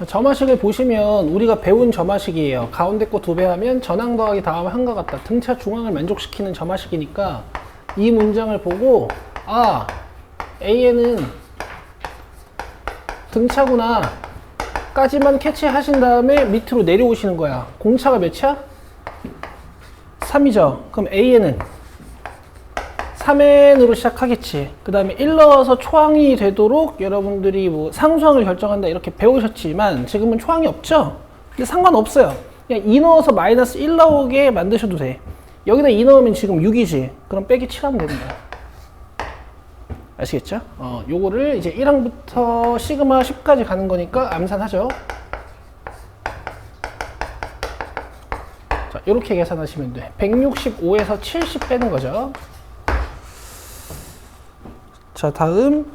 자, 점화식을 보시면 우리가 배운 점화식이에요. 가운데 거 2배 하면 전항 더하기 다음 한과 같다. 등차 중앙을 만족시키는 점화식이니까 이 문장을 보고 아, AN은 등차구나 까지만 캐치하신 다음에 밑으로 내려오시는 거야. 공차가 몇이야? 3이죠. 그럼 AN은 3n으로 시작하겠지. 그 다음에 1 넣어서 초항이 되도록 여러분들이 뭐 상수항을 결정한다 이렇게 배우셨지만 지금은 초항이 없죠? 근데 상관없어요. 그냥 2 넣어서 마이너스 1 나오게 만드셔도 돼. 여기다 2 넣으면 지금 6이지. 그럼 빼기 7 하면 되는 거야. 아시겠죠? 요거를 이제 1항부터 시그마 10까지 가는 거니까 암산하죠. 자, 요렇게 계산하시면 돼. 165에서 70 빼는 거죠. 자, 다음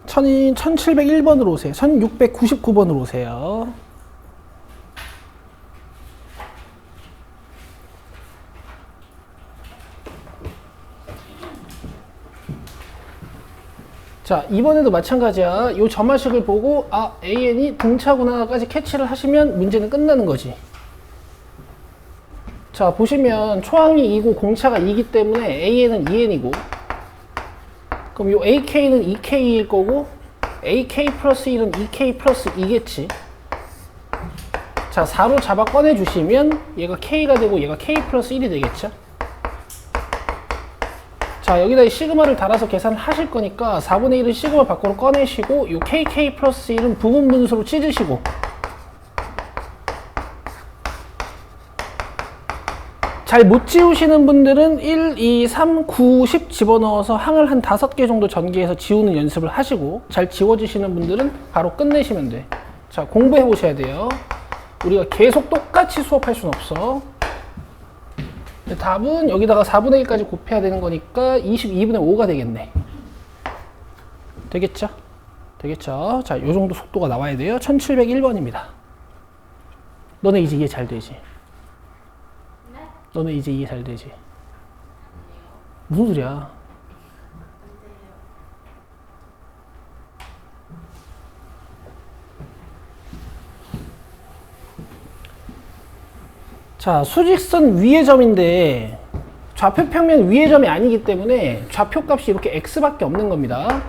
1701번으로 오세요. 1699번으로 오세요. 자, 이번에도 마찬가지야. 이 점화식을 보고 아, AN이 등차구나까지 캐치를 하시면 문제는 끝나는 거지. 자, 보시면 초항이 2고 공차가 2이기 때문에 AN은 2N이고 그럼 요 AK는 2K일 거고 AK 플러스 1은 2K 플러스 2겠지. 자, 4로 잡아 꺼내주시면 얘가 K가 되고 얘가 K 플러스 1이 되겠죠. 자, 여기다 이 시그마를 달아서 계산하실 거니까 4분의 1은 시그마 밖으로 꺼내시고 요 KK 플러스 1은 부분 분수로 찢으시고 잘 못 지우시는 분들은 1, 2, 3, 9, 10 집어넣어서 항을 한 5개 정도 전개해서 지우는 연습을 하시고 잘 지워지시는 분들은 바로 끝내시면 돼. 자, 공부해 보셔야 돼요. 우리가 계속 똑같이 수업할 순 없어. 답은 여기다가 4분의 1까지 곱해야 되는 거니까 22분의 5가 되겠네. 되겠죠? 되겠죠? 자, 요 정도 속도가 나와야 돼요. 1701번입니다. 너네 이제 이해 잘 되지? 너네 이제 이해 잘 되지? 무슨 소리야? 자, 수직선 위의 점인데 좌표 평면 위의 점이 아니기 때문에 좌표 값이 이렇게 x밖에 없는 겁니다.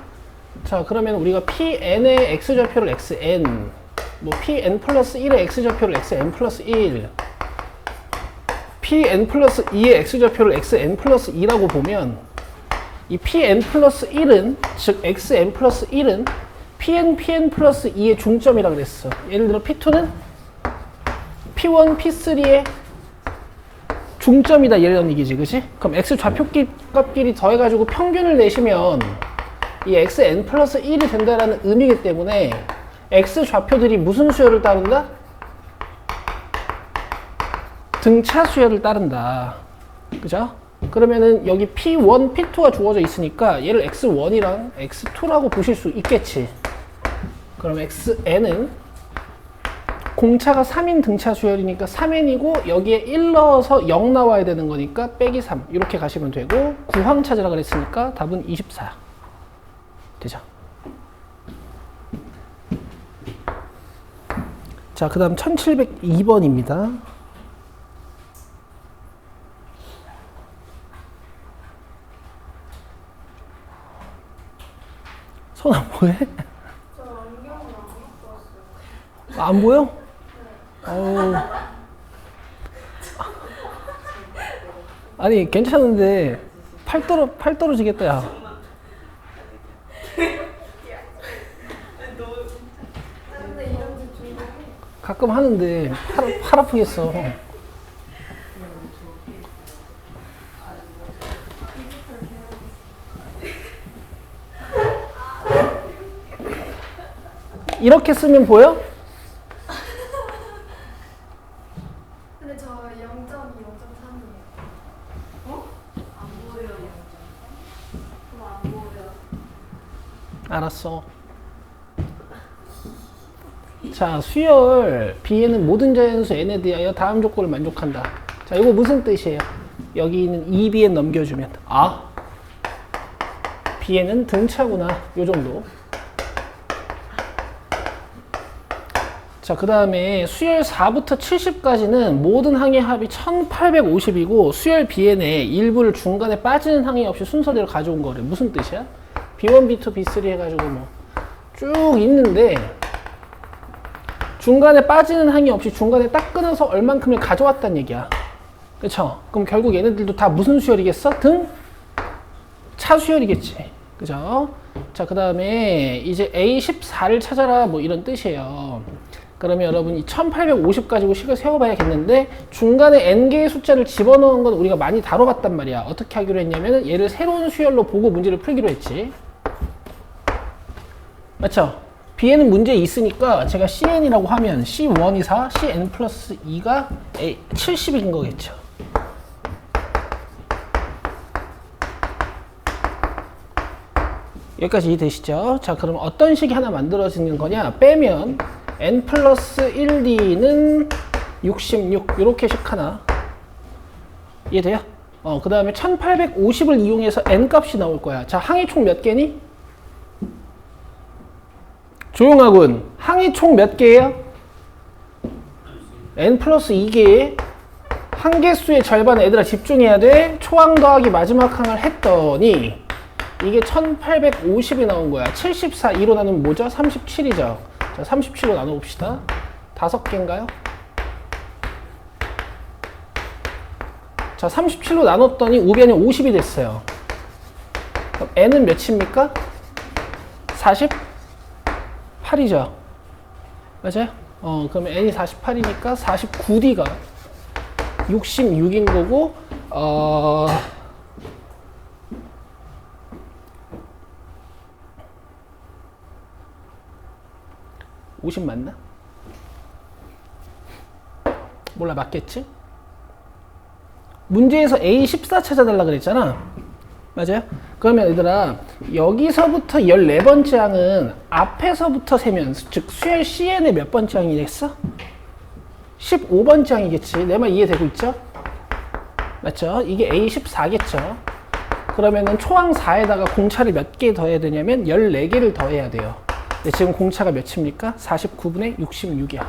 자, 그러면 우리가 pn의 x좌표를 xn, 뭐 pn 플러스 1의 x좌표를 xn 플러스 1, pn 플러스 2의 x좌표를 xn 플러스 2라고 보면 이 pn 플러스 1은, 즉 xn 플러스 1은 pn 플러스 2의 중점이라고 그랬어. 예를 들어 p2는 p1, p3의 중점이다 이런 얘기지, 그치? 그럼 x 좌표값끼리 더해가지고 평균을 내시면 이 xn 플러스 1이 된다라는 의미이기 때문에 x 좌표들이 무슨 수열을 따른다? 등차 수열을 따른다. 그죠? 그러면은 여기 p1, p2가 주어져 있으니까 얘를 x1이랑 x2라고 보실 수 있겠지. 그럼 xn은 공차가 3인 등차 수열이니까 3n이고 여기에 1 넣어서 0 나와야 되는 거니까 빼기 3 이렇게 가시면 되고 구항 찾으라 그랬으니까 답은 24 되죠. 자, 그 다음 1702번입니다. 손 안 보여? 저 안경을 안 갖고 왔어요. 안 보여? 어우. 아니, 괜찮은데 팔 떨어지겠다, 야. 근데 이런 게 좀 가끔 하는데 팔 아프겠어. 이렇게 쓰면 보여? 근데 저 0.2, 0.3이에요. 어? 안 보여요, 0.3? 그럼 안 보여요. 알았어. 자, 수열 B에는 모든 자연수 N에 대하여 다음 조건을 만족한다. 자, 이거 무슨 뜻이에요? 여기 있는 2B에 넘겨주면 B에는 등차구나. 요 정도. 자, 그 다음에 수열 4부터 70까지는 모든 항의 합이 1850이고 수열 Bn의 일부를 중간에 빠지는 항의 없이 순서대로 가져온 거래. 무슨 뜻이야? B1, B2, B3 해가지고 뭐 쭉 있는데 중간에 빠지는 항의 없이 중간에 딱 끊어서 얼만큼을 가져왔단 얘기야. 그쵸? 그럼 결국 얘네들도 다 무슨 수열이겠어? 차 수열이겠지. 그죠? 자, 그 다음에 이제 A14를 찾아라 뭐 이런 뜻이에요. 그러면 여러분 이 1850 가지고 식을 세워봐야겠는데 중간에 n개의 숫자를 집어넣은 건 우리가 많이 다뤄봤단 말이야. 어떻게 하기로 했냐면 얘를 새로운 수열로 보고 문제를 풀기로 했지. 맞죠? B에는 문제 있으니까 제가 CN이라고 하면 C1이 4, CN 플러스 2가 70인 거겠죠. 여기까지 이해되시죠? 자, 그럼 어떤 식이 하나 만들어지는 거냐? 빼면 n 플러스 1d는 66 이렇게 식 하나 이해돼요? 그 다음에 1850을 이용해서 n 값이 나올 거야. 자, 항이 총 몇 개니? 조용하군. 항이 총 몇 개예요? n 플러스 2개에 항계수의 절반 애들아 집중해야 돼. 초항 더하기 마지막 항을 했더니 이게 1850이 나온 거야. 74, 2로 나누면 뭐죠? 37이죠. 자, 37로 나눠봅시다. 5개인가요? 자, 37로 나눴더니 우변이 50이 됐어요. 그럼 n은 몇입니까? 48이죠. 맞아요? 그러면 n이 48이니까 49d가 66인 거고, 50 맞나? 몰라, 맞겠지? 문제에서 A14 찾아달라 그랬잖아. 맞아요? 그러면 얘들아, 여기서부터 14번째 항은 앞에서부터 세면, 즉 수열 CN의 몇 번째 항이 됐어? 15번째 항이겠지. 내 말 이해되고 있죠? 맞죠? 이게 A14겠죠? 그러면은 초항 4에다가 공차를 몇 개 더해야 되냐면 14개를 더해야 돼요. 근데 지금 공차가 몇입니까? 49분의 66이야.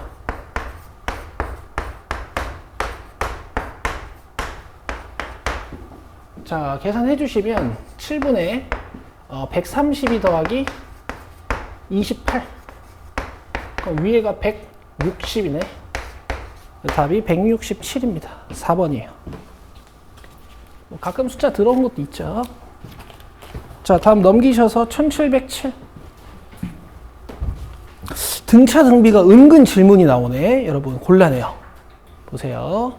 자, 계산해 주시면 7분의 132 더하기 28. 그럼 위에가 160이네. 답이 167입니다. 4번이에요. 가끔 숫자 들어온 것도 있죠. 자, 다음 넘기셔서 1707. 등차 등비가 은근 질문이 나오네. 여러분 곤란해요. 보세요.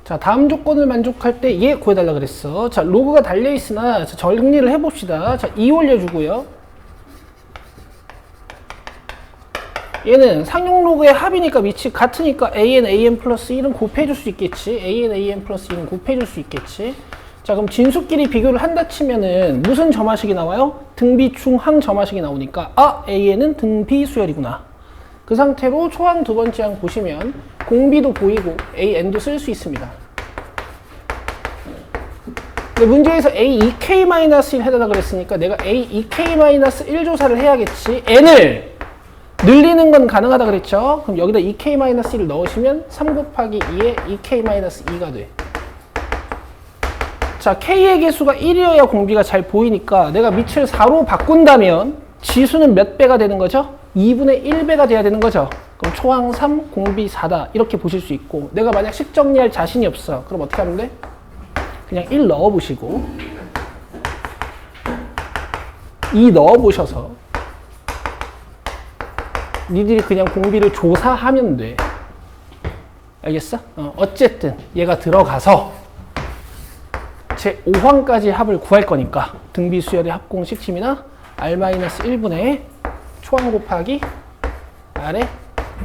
자, 다음 조건을 만족할 때 얘 구해달라 그랬어. 자, 로그가 달려있으나 자, 정리를 해봅시다. 자, 2 올려주고요. 얘는 상용 로그의 합이니까 밑이 같으니까 an 플러스 1은 곱해줄 수 있겠지. an 플러스 1은 곱해줄 수 있겠지. 자, 그럼 진수끼리 비교를 한다 치면은 무슨 점화식이 나와요? 등비 중항 점화식이 나오니까 an은 등비 수열이구나. 그 상태로 초항 두 번째 항 보시면 공비도 보이고 an도 쓸 수 있습니다. 근데 문제에서 a2k-1 해달라 그랬으니까 내가 a2k-1 조사를 해야겠지. n을 늘리는 건 가능하다 그랬죠. 그럼 여기다 2k-1을 넣으시면 3 곱하기 2에 2k-2가 돼. 자, k의 개수가 1이어야 공비가 잘 보이니까 내가 밑을 4로 바꾼다면 지수는 몇 배가 되는 거죠? 2분의 1배가 돼야 되는 거죠. 그럼 초항 3, 공비 4다. 이렇게 보실 수 있고, 내가 만약 식 정리할 자신이 없어. 그럼 어떻게 하면 돼? 그냥 1 넣어보시고 2 넣어보셔서 니들이 그냥 공비를 조사하면 돼. 알겠어? 어쨌든 얘가 들어가서 제 5항까지 합을 구할 거니까 등비 수열의 합공식 침이나 R-1분의 초항 곱하기 아래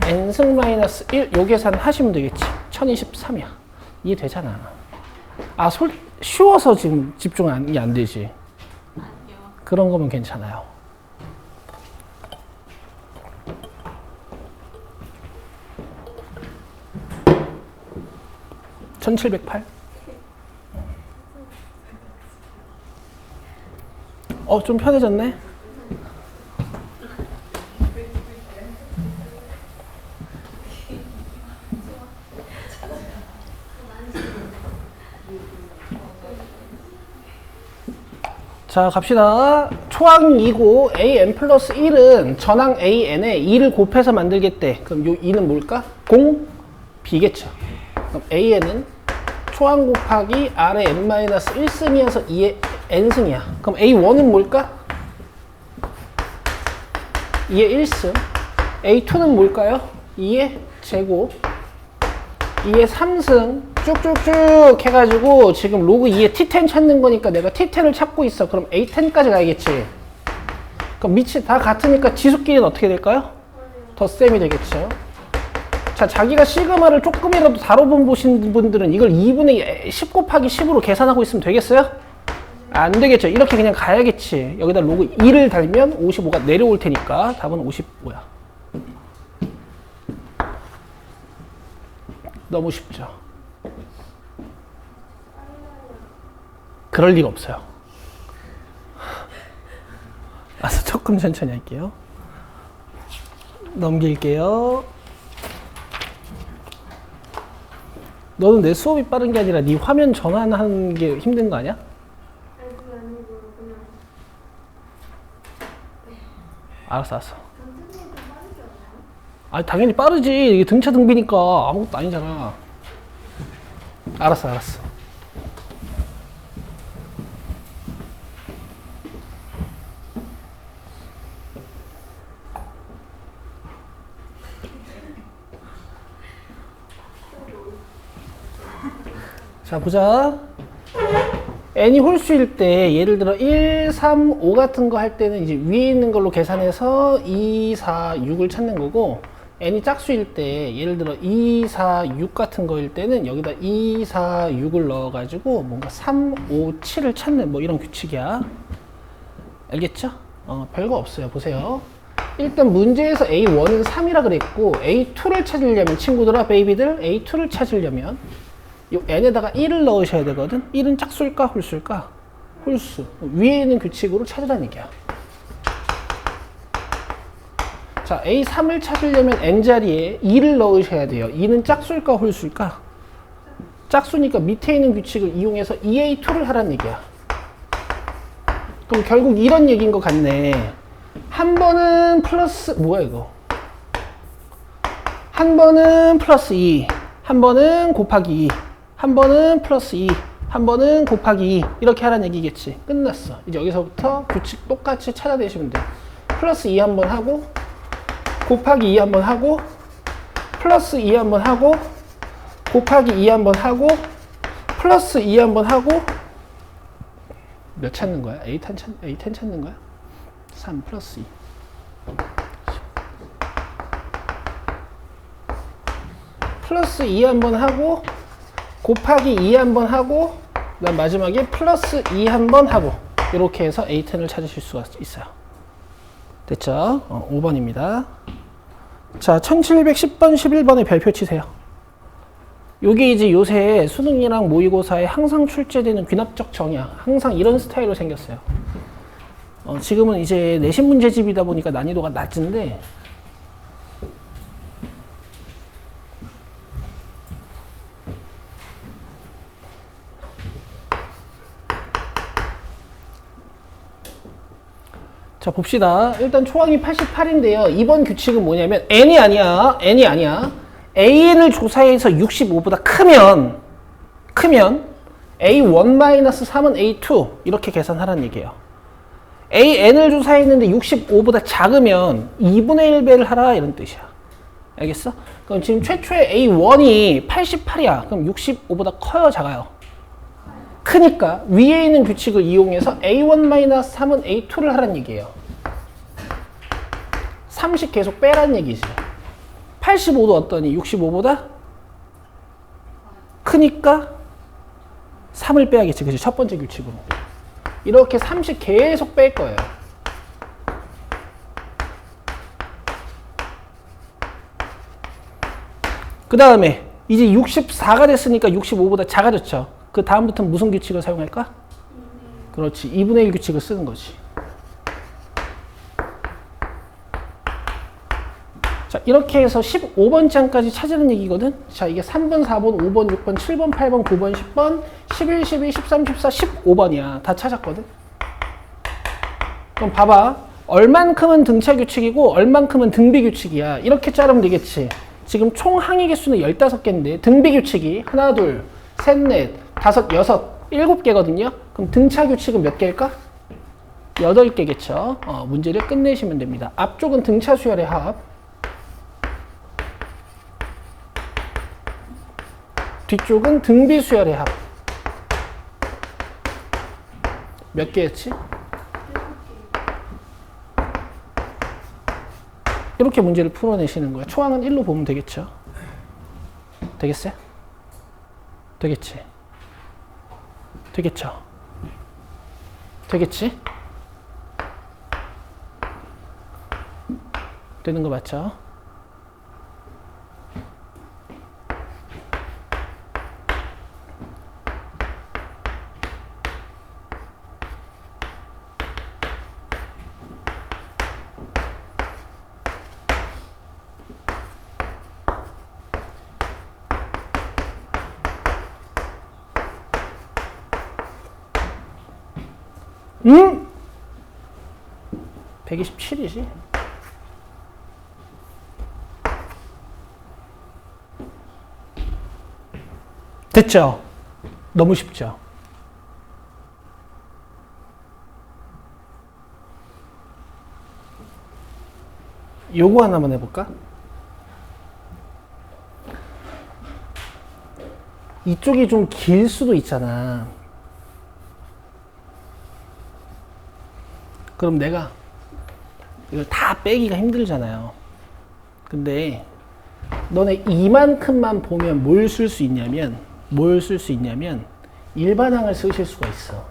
n승 마이너스 1 요 계산 하시면 되겠지. 1023이야. 이해되잖아. 아, 쉬워서 지금 집중이 안 되지. 그런 거면 괜찮아요. (1708) 좀 편해졌네. 자, 갑시다. 초항 2고 an 플러스 1은 전항 an에 2를 곱해서 만들겠대. 그럼 요 2는 뭘까? 공 b겠죠. 그럼 an은 초항 곱하기 r의 n-1승이어서 2의 n승이야. 그럼 a1은 뭘까? 2의 1승. a2는 뭘까요? 2의 제곱. 2의 3승. 쭉쭉쭉 해가지고 지금 로그 2의 t10 찾는 거니까 내가 t10을 찾고 있어. 그럼 a10까지 가야겠지. 그럼 밑이 다 같으니까 지수끼리는 어떻게 될까요? 덧셈이 되겠죠. 자, 자기가 시그마를 조금이라도 다뤄본 보신 분들은 이걸 2분의 10 곱하기 10으로 계산하고 있으면 되겠어요? 안 되겠죠. 이렇게 그냥 가야겠지. 여기다 로그 2를 달면 55가 내려올 테니까 답은 55야. 너무 쉽죠. 그럴 리가 없어요. 알아서 조금 천천히 할게요. 넘길게요. 너는 내 수업이 빠른 게 아니라 네 화면 전환하는 게 힘든 거 아니야? 아니 그게 아니고 그냥 알았어. 선생님이 좀 빠르지 않나요? 아, 당연히 빠르지. 이게 등차 등비니까 아무것도 아니잖아. 알았어. 자, 보자. n이 홀수일 때 예를 들어 1, 3, 5 같은 거 할 때는 이제 위에 있는 걸로 계산해서 2, 4, 6을 찾는 거고, n이 짝수일 때 예를 들어 2, 4, 6 같은 거일 때는 여기다 2, 4, 6을 넣어가지고 뭔가 3, 5, 7을 찾는 뭐 이런 규칙이야. 알겠죠? 별거 없어요. 보세요. 일단 문제에서 A1은 3이라 그랬고 A2를 찾으려면 친구들아 베이비들 A2를 찾으려면 이 n에다가 1을 넣으셔야 되거든. 1은 짝수일까 홀수일까? 홀수. 위에 있는 규칙으로 찾으라는 얘기야. 자, A3을 찾으려면 n자리에 2를 넣으셔야 돼요. 2는 짝수일까 홀수일까? 짝수니까 밑에 있는 규칙을 이용해서 2A2를 하라는 얘기야. 그럼 결국 이런 얘기인 것 같네. 한 번은 플러스 뭐야 이거? 한 번은 플러스 2, 한 번은 곱하기 2, 한 번은 플러스 2, 한 번은 곱하기 2 이렇게 하라는 얘기겠지. 끝났어. 이제 여기서부터 규칙 똑같이 찾아내시면 돼. 플러스 2 한번 하고 곱하기 2 한번 하고 플러스 2 한번 하고 곱하기 2 한번 하고 플러스 2 한번 하고 몇 찾는 거야? A10 찾는 거야? 3 플러스 2 플러스 2 한번 하고 곱하기 2 한번 하고 그다음 마지막에 플러스 2 한번 하고 이렇게 해서 A10을 찾으실 수가 있어요. 됐죠? 5번입니다. 자, 1710번, 11번에 별표 치세요. 요게 이제 요새 수능이랑 모의고사에 항상 출제되는 귀납적 정의야. 항상 이런 스타일로 생겼어요. 지금은 이제 내신 문제집이다 보니까 난이도가 낮은데 자, 봅시다. 일단 초항이 88인데요. 이번 규칙은 뭐냐면 n이 아니야. an을 조사해서 65보다 크면 a1-3은 a2 이렇게 계산하라는 얘기예요. an을 조사했는데 65보다 작으면 2분의 1배를 하라 이런 뜻이야. 알겠어? 그럼 지금 최초의 a1이 88이야. 그럼 65보다 커요, 작아요? 크니까 위에 있는 규칙을 이용해서 a1-3은 a2를 하라는 얘기예요. 30 계속 빼라는 얘기지. 85도 어떠니? 65보다 크니까 3을 빼야겠지. 그치? 첫 번째 규칙으로. 이렇게 3씩 계속 뺄 거예요. 그 다음에 이제 64가 됐으니까 65보다 작아졌죠. 그 다음부터는 무슨 규칙을 사용할까? 그렇지. 2분의 1 규칙을 쓰는 거지. 자, 이렇게 해서 15번 장까지 찾으는 얘기거든. 자, 이게 3번, 4번, 5번, 6번, 7번, 8번, 9번, 10번, 11, 12, 13, 14, 15번이야. 다 찾았거든. 그럼 봐봐. 얼만큼은 등차 규칙이고 얼만큼은 등비 규칙이야. 이렇게 자르면 되겠지. 지금 총 항의 개수는 15개인데 등비 규칙이 하나, 둘, 셋, 넷, 다섯, 여섯, 7개거든요. 그럼 등차 규칙은 몇 개일까? 8개겠죠. 문제를 끝내시면 됩니다. 앞쪽은 등차 수열의 합. 뒤쪽은 등비 수열의 합. 몇 개였지? 이렇게 문제를 풀어내시는 거예요. 초항은 1로 보면 되겠죠. 되겠어요? 되겠지? 되겠죠? 되겠지? 되는 거 맞죠? 응? 127이지? 됐죠? 너무 쉽죠? 요거 하나만 해볼까? 이쪽이 좀 길 수도 있잖아. 그럼 내가 이걸 다 빼기가 힘들잖아요. 근데 너네 이만큼만 보면 뭘 쓸 수 있냐면 일반항을 쓰실 수가 있어.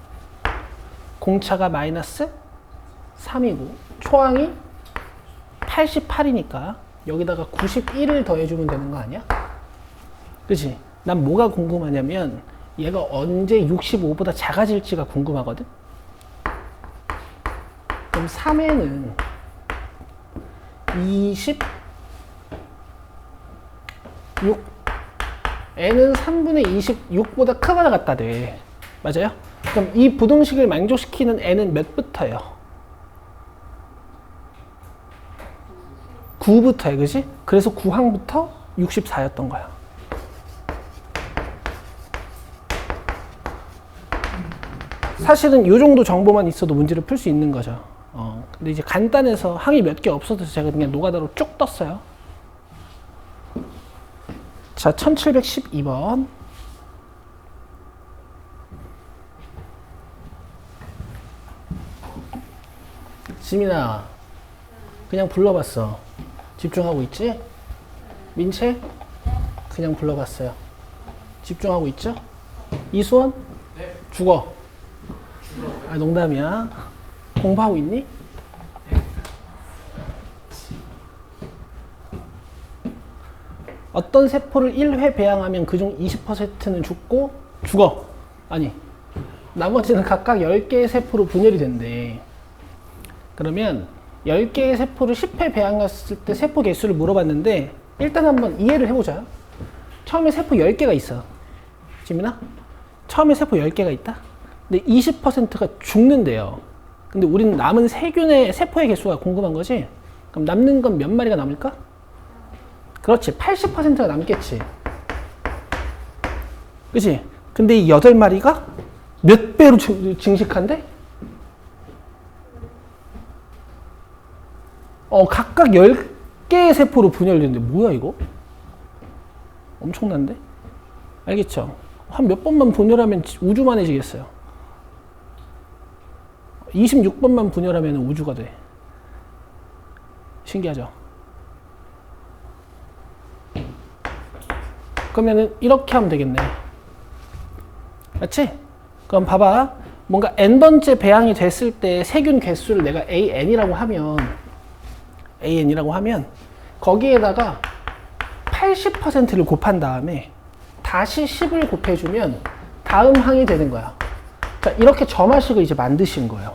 공차가 마이너스 3이고 초항이 88이니까 여기다가 91을 더해주면 되는 거 아니야? 그치? 난 뭐가 궁금하냐면 얘가 언제 65보다 작아질지가 궁금하거든? 그럼 3에는 26, n은 3분의 26보다 크거나 같다 돼. 맞아요? 그럼 이 부등식을 만족시키는 n은 몇부터예요? 9부터야, 그지? 그래서 9항부터 64였던 거야. 사실은 이 정도 정보만 있어도 문제를 풀 수 있는 거죠. 근데 이제 간단해서 항이 몇 개 없어서 제가 그냥 노가다로 쭉 떴어요. 자, 1712번. 지민아, 그냥 불러봤어. 집중하고 있지? 민채? 그냥 불러봤어요. 집중하고 있죠? 이수원? 네. 죽어. 아, 농담이야. 공부하고 있니? 어떤 세포를 1회 배양하면 그중 20%는 죽고 죽어. 아니, 나머지는 각각 10개의 세포로 분열이 된대. 그러면 10개의 세포를 10회 배양했을 때 세포 개수를 물어봤는데 일단 한번 이해를 해보자. 처음에 세포 10개가 있어. 지민아? 처음에 세포 10개가 있다? 근데 20%가 죽는데요. 근데 우리는 남은 세균의 세포의 개수가 궁금한 거지? 그럼 남는 건 몇 마리가 남을까? 그렇지. 80%가 남겠지. 그치? 근데 이 8마리가 몇 배로 증식한대? 각각 10개의 세포로 분열되는데 뭐야 이거? 엄청난데? 알겠죠? 한 몇 번만 분열하면 우주만해지겠어요. 26번만 분열하면 우주가 돼. 신기하죠? 그러면은 이렇게 하면 되겠네. 맞지? 그럼 봐봐. 뭔가 n번째 배양이 됐을 때 세균 개수를 내가 an이라고 하면 거기에다가 80%를 곱한 다음에 다시 10을 곱해주면 다음 항이 되는 거야. 자, 이렇게 점화식을 이제 만드신 거예요.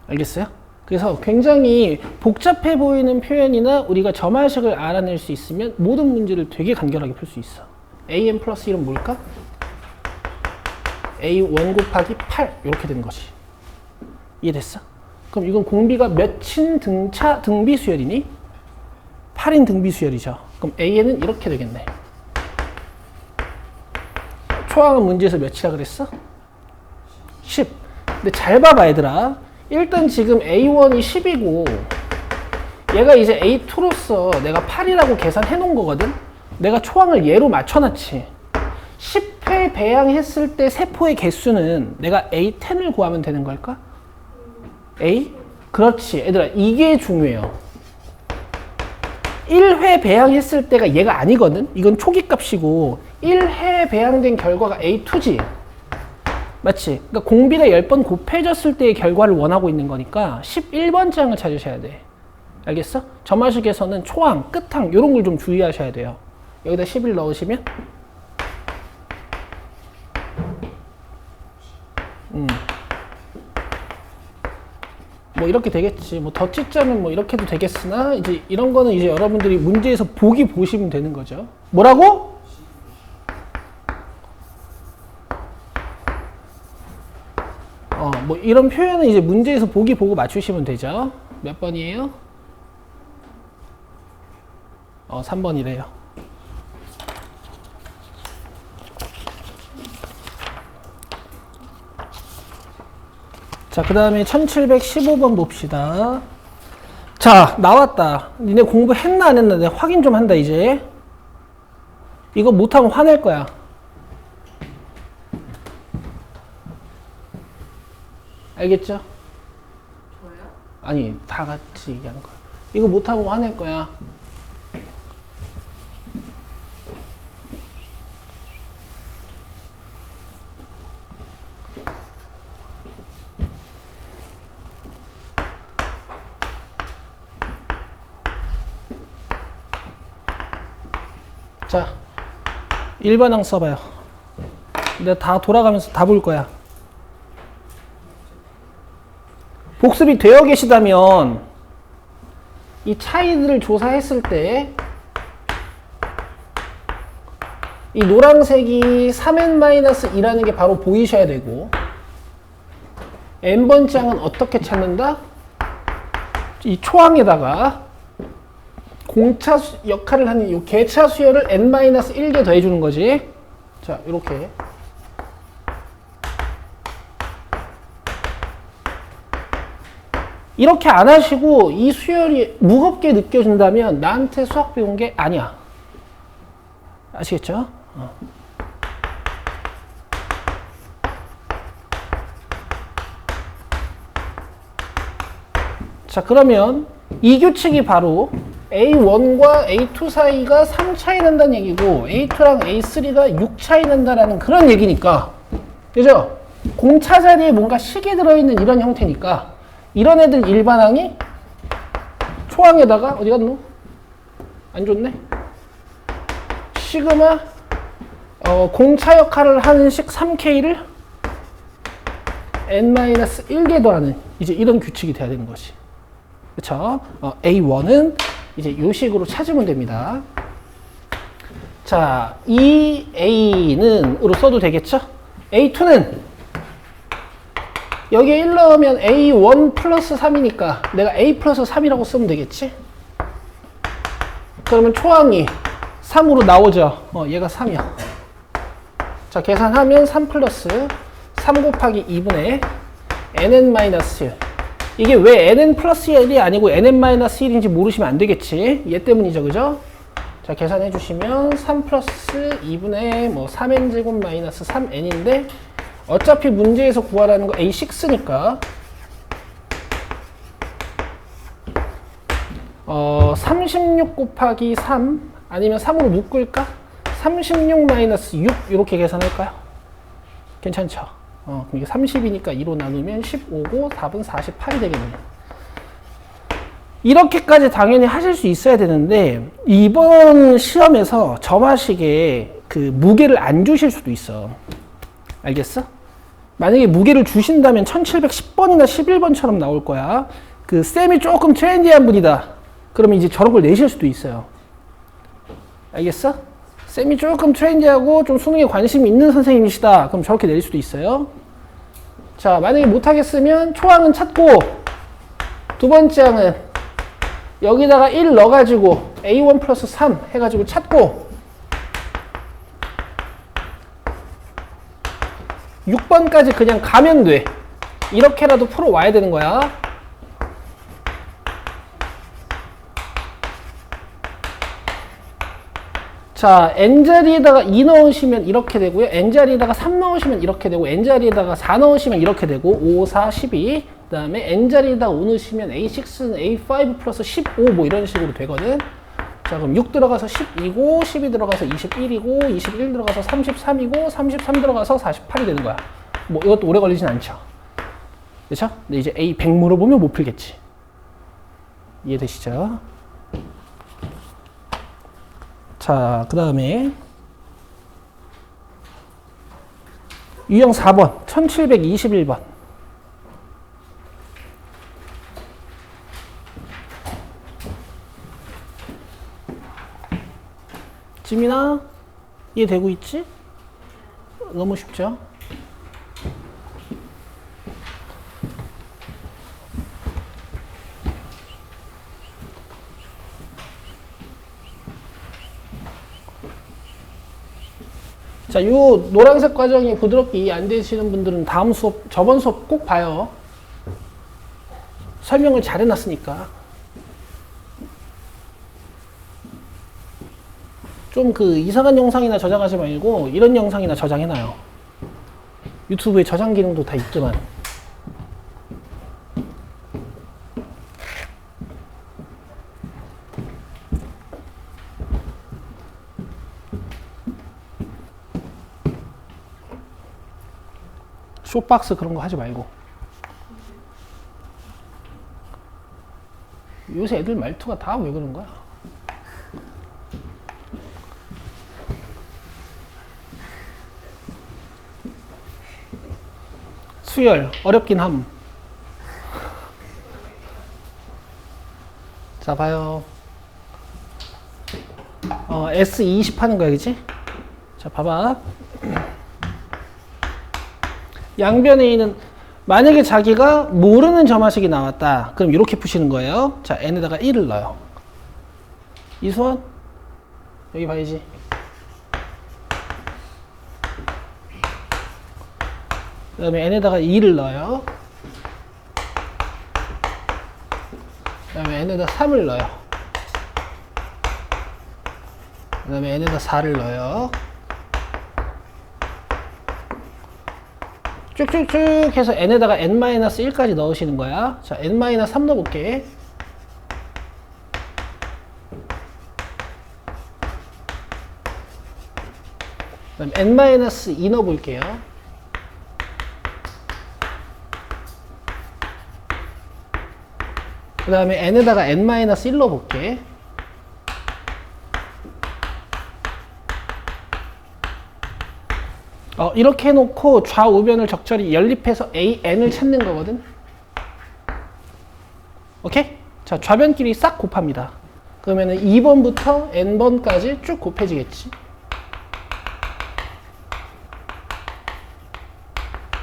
알겠어요? 그래서 굉장히 복잡해 보이는 표현이나 우리가 점화식을 알아낼 수 있으면 모든 문제를 되게 간결하게 풀 수 있어. an 플러스 1은 뭘까? a1 곱하기 8 이렇게 되는 거지. 이해됐어? 그럼 이건 공비가 몇인 등비 수열이니? 8인 등비 수열이죠. 그럼 an은 이렇게 되겠네. 초항은 문제에서 몇이라 그랬어? 10. 근데 잘 봐봐 얘들아. 일단 지금 A1이 10이고 얘가 이제 A2로서 내가 8이라고 계산해 놓은 거거든. 내가 초항을 얘로 맞춰놨지. 10회 배양했을 때 세포의 개수는 내가 A10을 구하면 되는 걸까? A? 그렇지. 얘들아 이게 중요해요. 1회 배양했을 때가 얘가 아니거든. 이건 초기 값이고 1회 배양된 결과가 A2지. 맞지? 그러니까 공비가 10번 곱해졌을 때의 결과를 원하고 있는 거니까 11번째 항을 찾으셔야 돼. 알겠어? 점화식에서는 초항, 끝항 이런 걸 좀 주의하셔야 돼요. 여기다 11 넣으시면 뭐 이렇게 되겠지. 뭐 더 찢자면 뭐 이렇게도 되겠으나 이제 이런 거는 이제 여러분들이 문제에서 보시면 되는 거죠. 뭐라고? 뭐 이런 표현은 이제 문제에서 보고 맞추시면 되죠. 몇 번이에요? 3번이래요. 자, 그 다음에 1715번 봅시다. 자, 나왔다. 니네 공부했나 안 했나 내가 확인 좀 한다 이제. 이거 못하면 화낼 거야. 알겠죠? 저요? 아니, 다 같이 얘기하는 거야. 이거 못하면 화낼 거야. 자, 1번항 써봐요. 내가 다 돌아가면서 다 볼 거야. 복습이 되어 계시다면 이 차이들을 조사했을 때 이 노란색이 3n-2라는 게 바로 보이셔야 되고 n번째 항은 어떻게 찾는다? 이 초항에다가 공차 역할을 하는 이 개차 수열을 n-1개 더해주는 거지. 자, 이렇게. 이렇게 안 하시고 이 수열이 무겁게 느껴진다면 나한테 수학 배운 게 아니야. 아시겠죠? 자, 그러면 이 규칙이 바로 A1과 A2 사이가 3 차이 난다는 얘기고 A2랑 A3가 6 차이 난다라는 그런 얘기니까, 그죠? 공차 자리에 뭔가 식이 들어있는 이런 형태니까 이런 애들 일반항이 초항에다가 어디 갔노? 안 좋네. 시그마 공차 역할을 하는 식 3K를 n-1개 더하는 이제 이런 규칙이 돼야 되는 것이. 그쵸? A1은 이제 요 식으로 찾으면 됩니다. 자, 이 A는으로 써도 되겠죠? A2는 여기에 1 넣으면 A1 플러스 3이니까 내가 A 플러스 3이라고 쓰면 되겠지? 그러면 초항이 3으로 나오죠? 얘가 3이야. 자, 계산하면 3 플러스 3 곱하기 2분의 nn-1. 이게 왜 nn 플러스 1이 아니고 nn-1인지 모르시면 안 되겠지? 얘 때문이죠, 그죠? 자, 계산해 주시면 3 플러스 2분의 뭐 3n제곱 마이너스 3n인데 어차피 문제에서 구하라는 거 A6니까 36 곱하기 3 아니면 3으로 묶을까? 36 마이너스 6 이렇게 계산할까요? 괜찮죠? 그럼 이게 30이니까 2로 나누면 15고 답은 48이 되겠네요. 이렇게까지 당연히 하실 수 있어야 되는데 이번 시험에서 저마식에 그 무게를 안 주실 수도 있어. 알겠어? 만약에 무게를 주신다면 1710번이나 11번처럼 나올 거야. 그 쌤이 조금 트렌디한 분이다. 그러면 이제 저런 걸 내실 수도 있어요. 알겠어? 쌤이 조금 트렌디하고 좀 수능에 관심이 있는 선생님이시다. 그럼 저렇게 낼 수도 있어요. 자, 만약에 못하겠으면 초항은 찾고 두 번째 항은 여기다가 1 넣어가지고 A1 플러스 3 해가지고 찾고 6번까지 그냥 가면 돼. 이렇게라도 풀어와야 되는 거야. 자, n자리에다가 2 넣으시면 이렇게 되고요. n자리에다가 3 넣으시면 이렇게 되고 n자리에다가 4 넣으시면 이렇게 되고 5, 4, 12. 그 다음에 n자리에다가 5 넣으시면 A6는 A5 플러스 15 뭐 이런 식으로 되거든. 자, 그럼 6 들어가서 12고 12 들어가서 21이고 21 들어가서 33이고 33 들어가서 48이 되는 거야. 뭐 이것도 오래 걸리진 않죠. 그렇죠? 근데 이제 A 100 물어보면 못 풀겠지. 이해되시죠? 자, 그 다음에 유형 4번 1721번 지민아 이해되고 있지? 너무 쉽죠? 자, 요 노란색 과정이 부드럽게 이해 안 되시는 분들은 다음 수업, 저번 수업 꼭 봐요. 설명을 잘 해놨으니까. 좀 그 이상한 영상이나 저장하지 말고 이런 영상이나 저장해놔요. 유튜브에 저장 기능도 다 있지만. 쇼박스 그런 거 하지 말고. 요새 애들 말투가 다 왜 그런 거야? 수열 어렵긴 함. 자, 봐요. S20 하는 거야, 그치? 자, 봐봐. 양변에 A는 만약에 자기가 모르는 점화식이 나왔다. 그럼 이렇게 푸시는 거예요. 자, n에다가 1을 넣어요. 이수원 여기 봐야지. 그 다음에 n에다가 2를 넣어요. 그 다음에 n에다 3을 넣어요. 그 다음에 n에다 4를 넣어요. 쭉쭉쭉 해서 n에다가 n-1까지 넣으시는 거야. 자, n-3 넣어볼게. 그 다음에 n-2 넣어볼게요. 그 다음에 n에다가 n-1 넣어볼게. 이렇게 해놓고 좌우변을 적절히 연립해서 AN을 찾는 거거든. 오케이? 자, 좌변끼리 싹 곱합니다. 그러면은 2번부터 n번까지 쭉 곱해지겠지.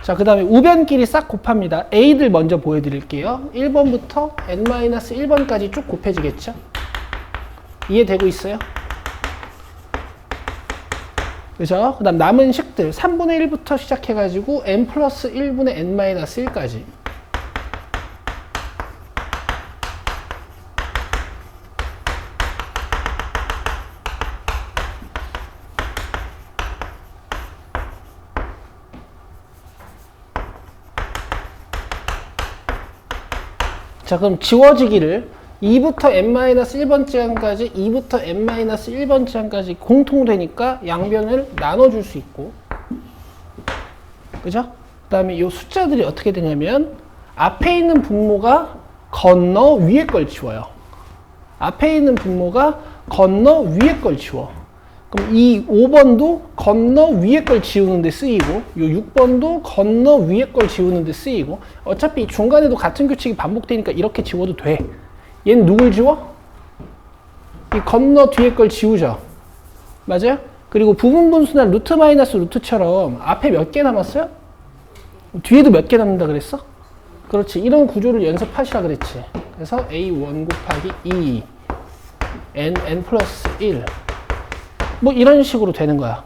자, 그 다음에 우변끼리 싹 곱합니다. A들 먼저 보여드릴게요. 1번부터 n-1번까지 쭉 곱해지겠죠. 이해되고 있어요? 그죠? 그 다음 남은 식들 3분의 1부터 시작해가지고 n 플러스 1분의 n-1까지. 자, 그럼 지워지기를 2부터 n-1번째 항까지 2부터 n-1번째 항까지 공통되니까 양변을 나눠줄 수 있고, 그죠? 그 다음에 이 숫자들이 어떻게 되냐면 앞에 있는 분모가 건너 위에 걸 지워요. 앞에 있는 분모가 건너 위에 걸 지워. 그럼 이 5번도 건너 위에 걸 지우는데 쓰이고, 이 6번도 건너 위에 걸 지우는데 쓰이고, 어차피 중간에도 같은 규칙이 반복되니까 이렇게 지워도 돼. 얘는 누굴 지워? 이 건너 뒤에 걸 지우죠. 맞아요? 그리고 부분 분수나 루트 마이너스 루트처럼 앞에 몇 개 남았어요? 뒤에도 몇 개 남는다 그랬어? 그렇지. 이런 구조를 연습하시라 그랬지. 그래서 A1 곱하기 2 n 플러스 1 뭐 이런 식으로 되는 거야.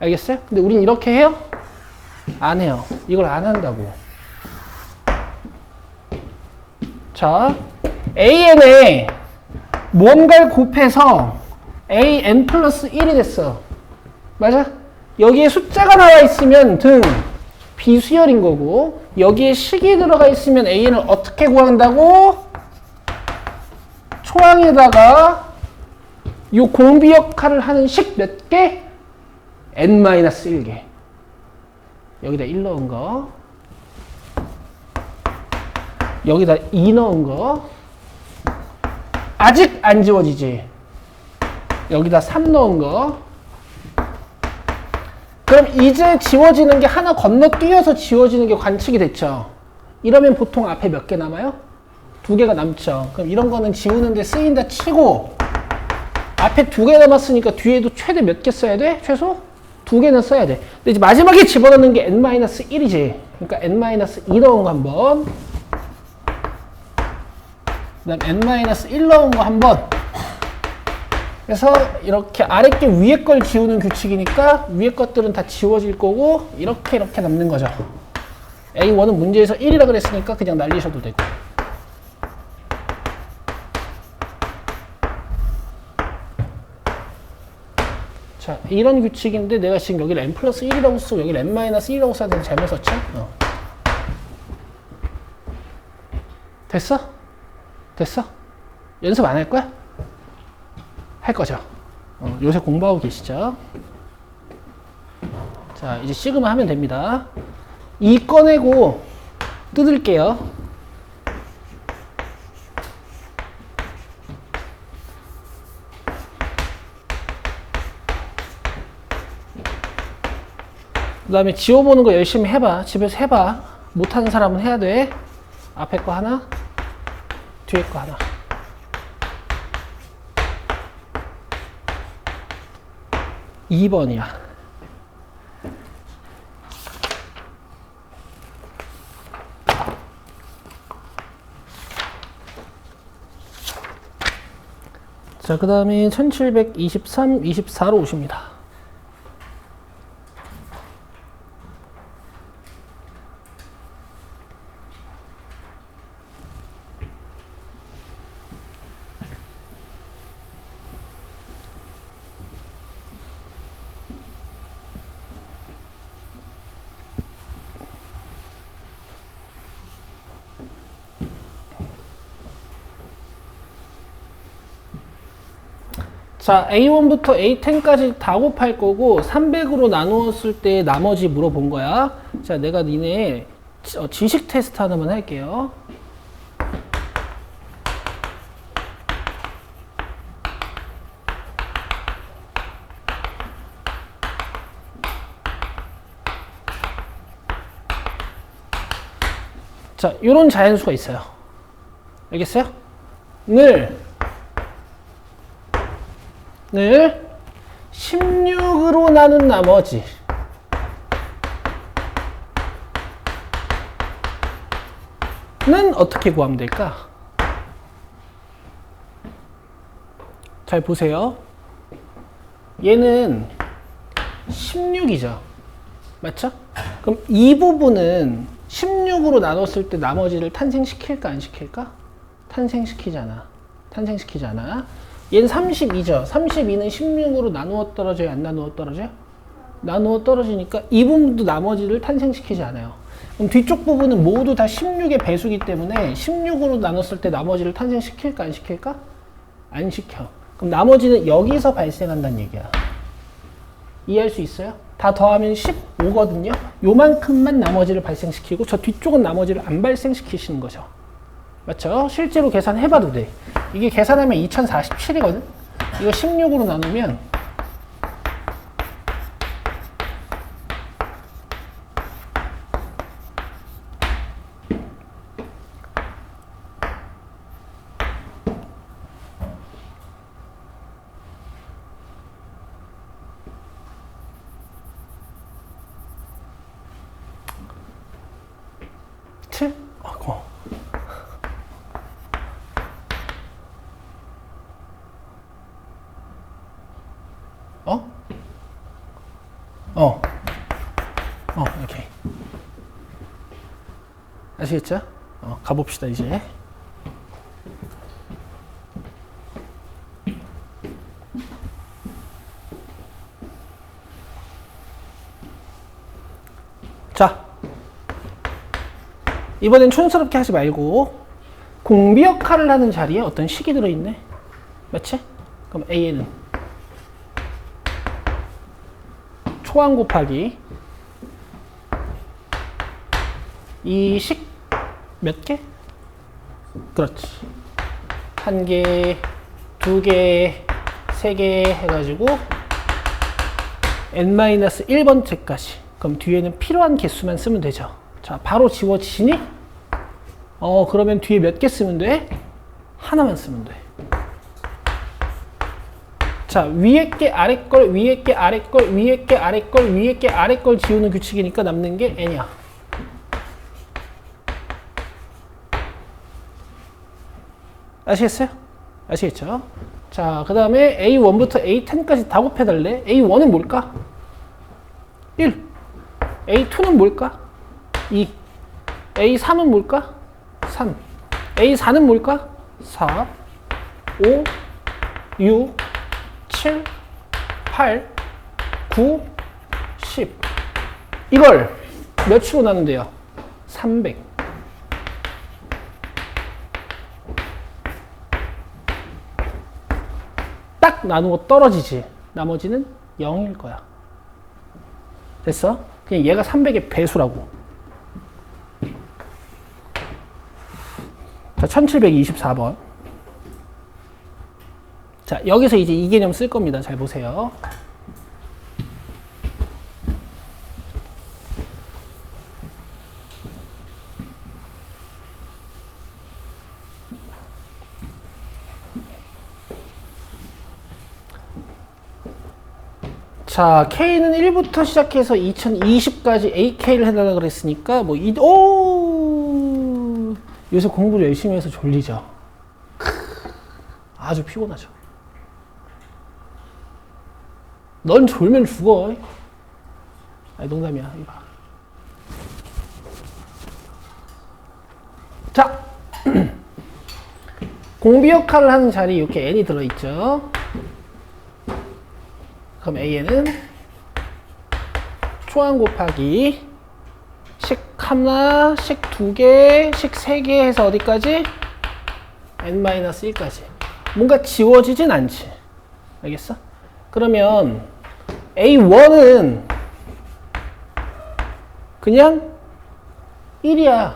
알겠어요? 근데 우린 이렇게 해요? 안 해요. 이걸 안 한다고. 자, AN에 뭔가를 곱해서 AN 플러스 1이 됐어. 맞아? 여기에 숫자가 나와 있으면 등 비수열인 거고, 여기에 식이 들어가 있으면 AN을 어떻게 구한다고? 초항에다가 이 공비 역할을 하는 식 몇 개? n-1개. 여기다 1 넣은 거, 여기다 2 넣은 거. 아직 안 지워지지? 여기다 3 넣은 거. 그럼 이제 지워지는 게 하나 건너뛰어서 지워지는 게 관측이 됐죠. 이러면 보통 앞에 몇 개 남아요? 2개가 남죠. 그럼 이런 거는 지우는데 쓰인다 치고, 앞에 2개 남았으니까 뒤에도 최대 몇 개 써야 돼? 최소 2개는 써야 돼. 근데 이제 마지막에 집어넣는 게 n-1이지. 그러니까 n-2 넣은 거 한 번, 그 다음 n-1 넣은 거 한 번. 그래서 이렇게 아래 게 위에 걸 지우는 규칙이니까 위에 것들은 다 지워질 거고, 이렇게 남는 거죠. A1은 문제에서 1이라 그랬으니까 그냥 날리셔도 되고. 자, 이런 규칙인데 내가 지금 여기를 n 플러스 1이라고 쓰고 여기를 n-1이라고 써야 되는데 잘못 썼죠? 됐어? 됐어? 연습 안 할 거야? 할 거죠. 요새 공부하고 계시죠? 자, 이제 시그마 하면 됩니다. 2 꺼내고 뜯을게요. 그 다음에 지워보는 거 열심히 해봐. 집에서 해봐. 못하는 사람은 해야 돼. 앞에 거 하나, 뒤에 거 하나. (2번이야) 자, 그 다음에 1723, 24로 오십니다. 자, A1부터 A10까지 다 곱할 거고 300으로 나누었을 때 나머지 물어본 거야. 자, 내가 니네 지식 테스트 하나만 할게요. 자, 요런 자연수가 있어요. 알겠어요? 늘 16으로 나눈 나머지 는 어떻게 구하면 될까? 잘 보세요. 얘는 16이죠. 맞죠? 그럼 이 부분은 16으로 나눴을 때 나머지를 탄생시킬까 안 시킬까? 탄생시키잖아. 얘는 32죠. 32는 16으로 나누어 떨어져요? 안 나누어 떨어져요? 나누어 떨어지니까 이 부분도 나머지를 탄생시키지 않아요. 그럼 뒤쪽 부분은 모두 다 16의 배수기 때문에 16으로 나눴을 때 나머지를 탄생시킬까 안 시킬까? 안 시켜. 그럼 나머지는 여기서 발생한다는 얘기야. 이해할 수 있어요? 다 더하면 15거든요. 요만큼만 나머지를 발생시키고 저 뒤쪽은 나머지를 안 발생시키시는 거죠. 맞죠? 실제로 계산해봐도 돼. 이게 계산하면 2047이거든? 이거 16으로 나누면 이렇게. 아시겠죠? 가봅시다, 이제. 자. 이번엔 촌스럽게 하지 말고, 공비 역할을 하는 자리에 어떤 식이 들어있네. 맞지? 그럼 A에는 초항 곱하기 이 식 몇 개? 그렇지. 1개, 2개, 3개 해가지고 n-1번째까지. 그럼 뒤에는 필요한 개수만 쓰면 되죠. 자, 바로 지워지니? 그러면 뒤에 몇 개 쓰면 돼? 하나만 쓰면 돼. 자, 위에 게 아래 걸, 위에 게 아래 걸, 위에 게 아래 걸, 위에 게 아래 걸 지우는 규칙이니까 남는 게 n이야. 아시겠어요? 아시겠죠? 자, 그 다음에 A1부터 A10까지 다 곱해달래. A1은 뭘까? 1. A2는 뭘까? 2. A3은 뭘까? 3. A4는 뭘까? 4. 5. 6. 7. 8. 9. 10. 이걸 몇으로 나눈대요? 300. 딱 나누고 떨어지지. 나머지는 0일 거야. 됐어? 그냥 얘가 300의 배수라고. 자, 1724번. 자, 여기서 이제 이 개념 쓸 겁니다. 잘 보세요. 자, K는 1부터 시작해서 2020까지 AK를 해달라 그랬으니까, 요새 공부를 열심히 해서 졸리죠. 아주 피곤하죠. 넌 졸면 죽어. 아니, 농담이야. 이봐. 자, 공비 역할을 하는 자리에 이렇게 n이 들어있죠. 그럼 A에는 초항 곱하기 식 하나, 식 2개, 식 3개 해서 어디까지? n-1까지. 뭔가 지워지진 않지. 알겠어? 그러면 A1은 그냥 1이야.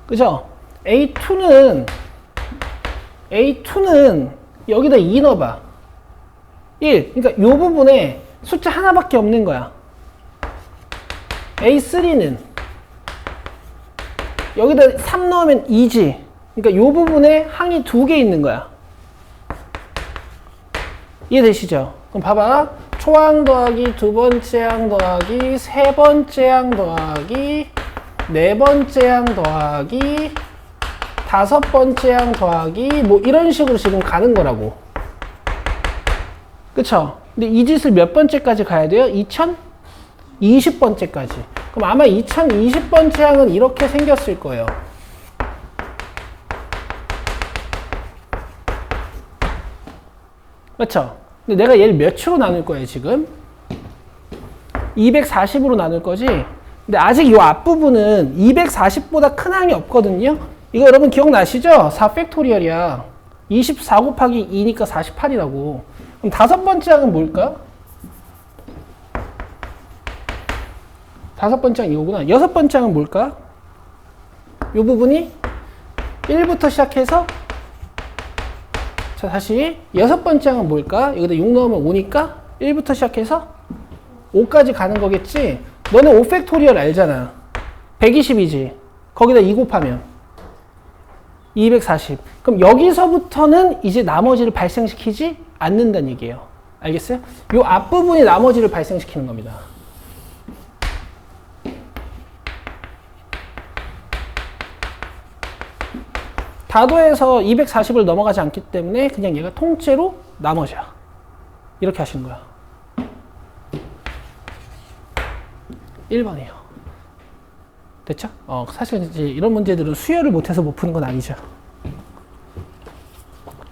그죠? A2는 여기다 2 넣어봐. 1. 그러니까 요 부분에 숫자 하나밖에 없는 거야. A3는 여기다 3 넣으면 2지. 그러니까 요 부분에 항이 2개 있는 거야. 이해되시죠? 그럼 봐봐. 초항 더하기 두 번째 항 더하기 세 번째 항 더하기 네 번째 항 더하기 다섯 번째 항 더하기 뭐 이런 식으로 지금 가는 거라고. 그쵸? 근데 이 짓을 몇 번째까지 가야 돼요? 2020번째까지. 그럼 아마 2020번째 항은 이렇게 생겼을 거예요. 맞죠? 근데 내가 얘를 몇으로 나눌 거예요, 지금? 240으로 나눌 거지? 근데 아직 이 앞부분은 240보다 큰 항이 없거든요. 이거 여러분 기억나시죠? 4팩토리얼이야. 24 곱하기 2니까 48이라고. 그럼 다섯 번째 항은 뭘까? 다섯 번째 항 이거구나. 여섯 번째 항은 뭘까? 이 부분이 1부터 시작해서 자 다시 여섯 번째 항은 뭘까? 여기다 6 넣으면 5니까 1부터 시작해서 5까지 가는 거겠지? 너는 5팩토리얼 알잖아. 120이지. 거기다 2 곱하면 240. 그럼 여기서부터는 이제 나머지를 발생시키지 않는다는 얘기예요. 알겠어요? 이 앞부분이 나머지를 발생시키는 겁니다. 다도에서 240을 넘어가지 않기 때문에 그냥 얘가 통째로 나머지야. 이렇게 하시는 거야. 1번이에요. 됐죠? 사실 이제 이런 문제들은 수열을 못해서 못 푸는 건 아니죠.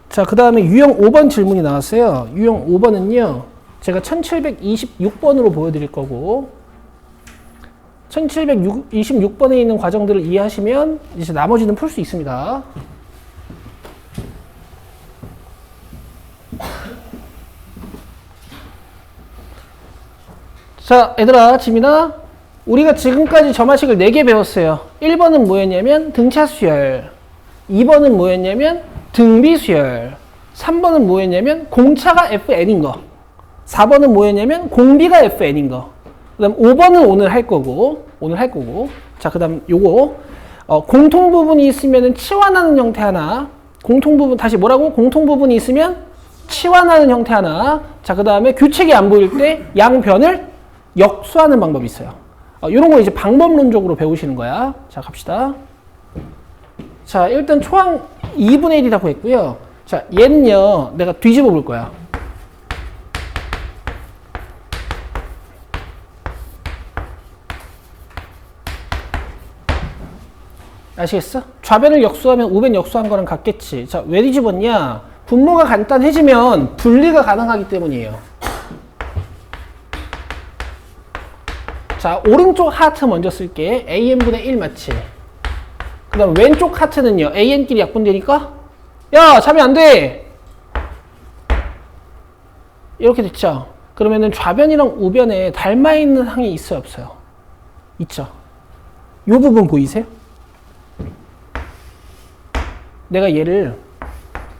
자, 그 다음에 유형 5번 질문이 나왔어요. 유형 5번은요, 제가 1726번으로 보여드릴 거고, 1726번에 있는 과정들을 이해하시면 이제 나머지는 풀 수 있습니다. 자, 얘들아, 지민아, 우리가 지금까지 점화식을 4개 배웠어요. 1번은 뭐였냐면 등차 수열, 2번은 뭐였냐면 등비 수열, 3번은 뭐였냐면 공차가 FN인 거, 4번은 뭐였냐면 공비가 FN인 거, 그 다음 5번은 오늘 할 거고, 자, 그 다음 요거, 공통 부분이 있으면 치환하는 형태 하나, 다시 뭐라고? 공통 부분이 있으면 치환하는 형태 하나, 자, 그 다음에 규칙이 안 보일 때 양변을 역수하는 방법이 있어요. 이런 거 이제 방법론적으로 배우시는 거야. 자, 갑시다. 자, 일단 초항 2분의 1이라고 했고요. 자, 얘는요, 내가 뒤집어 볼 거야. 아시겠어? 좌변을 역수하면 우변 역수한 거랑 같겠지. 자, 왜 뒤집었냐? 분모가 간단해지면 분리가 가능하기 때문이에요. 자, 오른쪽 하트 먼저 쓸게. AN분의 1 맞지? 그 다음 왼쪽 하트는요, AN끼리 약분되니까? 야, 자면 안 돼! 이렇게 됐죠? 그러면은 좌변이랑 우변에 닮아있는 항이 있어요, 없어요? 있죠? 이 부분 보이세요? 내가 얘를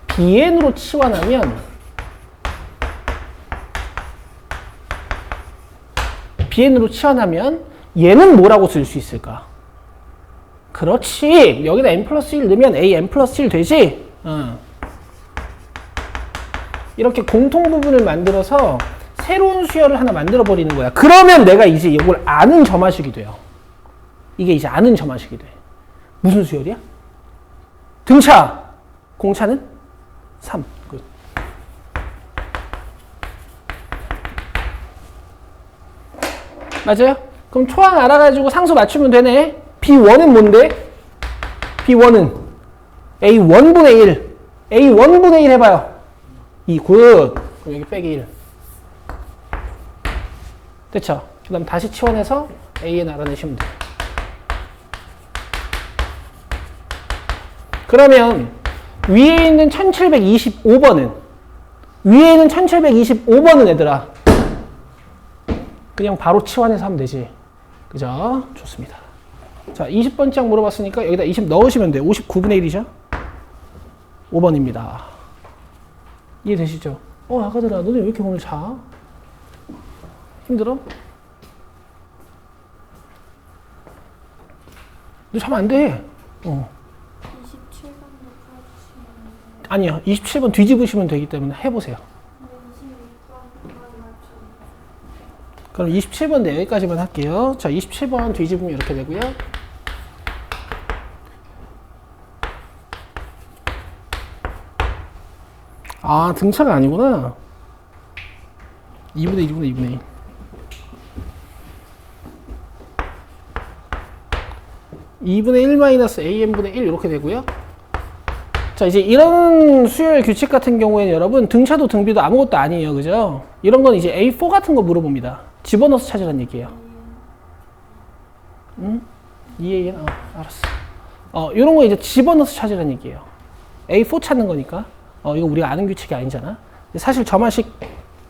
BN으로 치환하면 얘는 뭐라고 쓸 수 있을까? 그렇지. 여기다 n 플러스 1 넣으면 a n 플러스 1 되지? 이렇게 공통 부분을 만들어서 새로운 수열을 하나 만들어 버리는 거야. 그러면 내가 이제 이걸 아는 점화식이 돼요. 이게 이제 아는 점화식이 돼. 무슨 수열이야? 등차. 공차는 3. 굿. 맞아요? 그럼 초항 알아가지고 상수 맞추면 되네. B1은 뭔데? B1은 A1분의 1. A1분의 1 해봐요. 2. 굿. 그럼 여기 빼기 1. 됐죠? 그 다음 다시 치환해서 AN 알아내시면 돼요. 그러면 위에 있는 1725번은 얘들아 그냥 바로 치환해서 하면 되지. 그죠? 좋습니다. 자, 20번째 항 물어봤으니까 여기다 20 넣으시면 돼요. 59분의 1이죠? 5번입니다. 이해되시죠? 아가들아, 너네 왜 이렇게 오늘 자? 힘들어? 너 자면 안 돼. 27번도 봐주시면 아니요. 27번 뒤집으시면 되기 때문에 해보세요. 26번만 맞춰. 그럼 27번 네, 여기까지만 할게요. 자, 27번 뒤집으면 이렇게 되고요. 아, 등차가 아니구나. 2분의 1이구나, 2분의 1. (2분의 1 마이너스 AN분의 1) 이렇게 되고요. 자, 이제 이런 수열 규칙 같은 경우에는 여러분 등차도 등비도 아무것도 아니에요. 그죠? 이런 건 이제 A4 같은 거 물어봅니다. 집어넣어서 찾으라는 얘기예요. 응? 이해해? 알았어. 요런 거 이제 집어넣어서 찾으라는 얘기예요. A4 찾는 거니까. 이거 우리가 아는 규칙이 아니잖아. 사실 저만식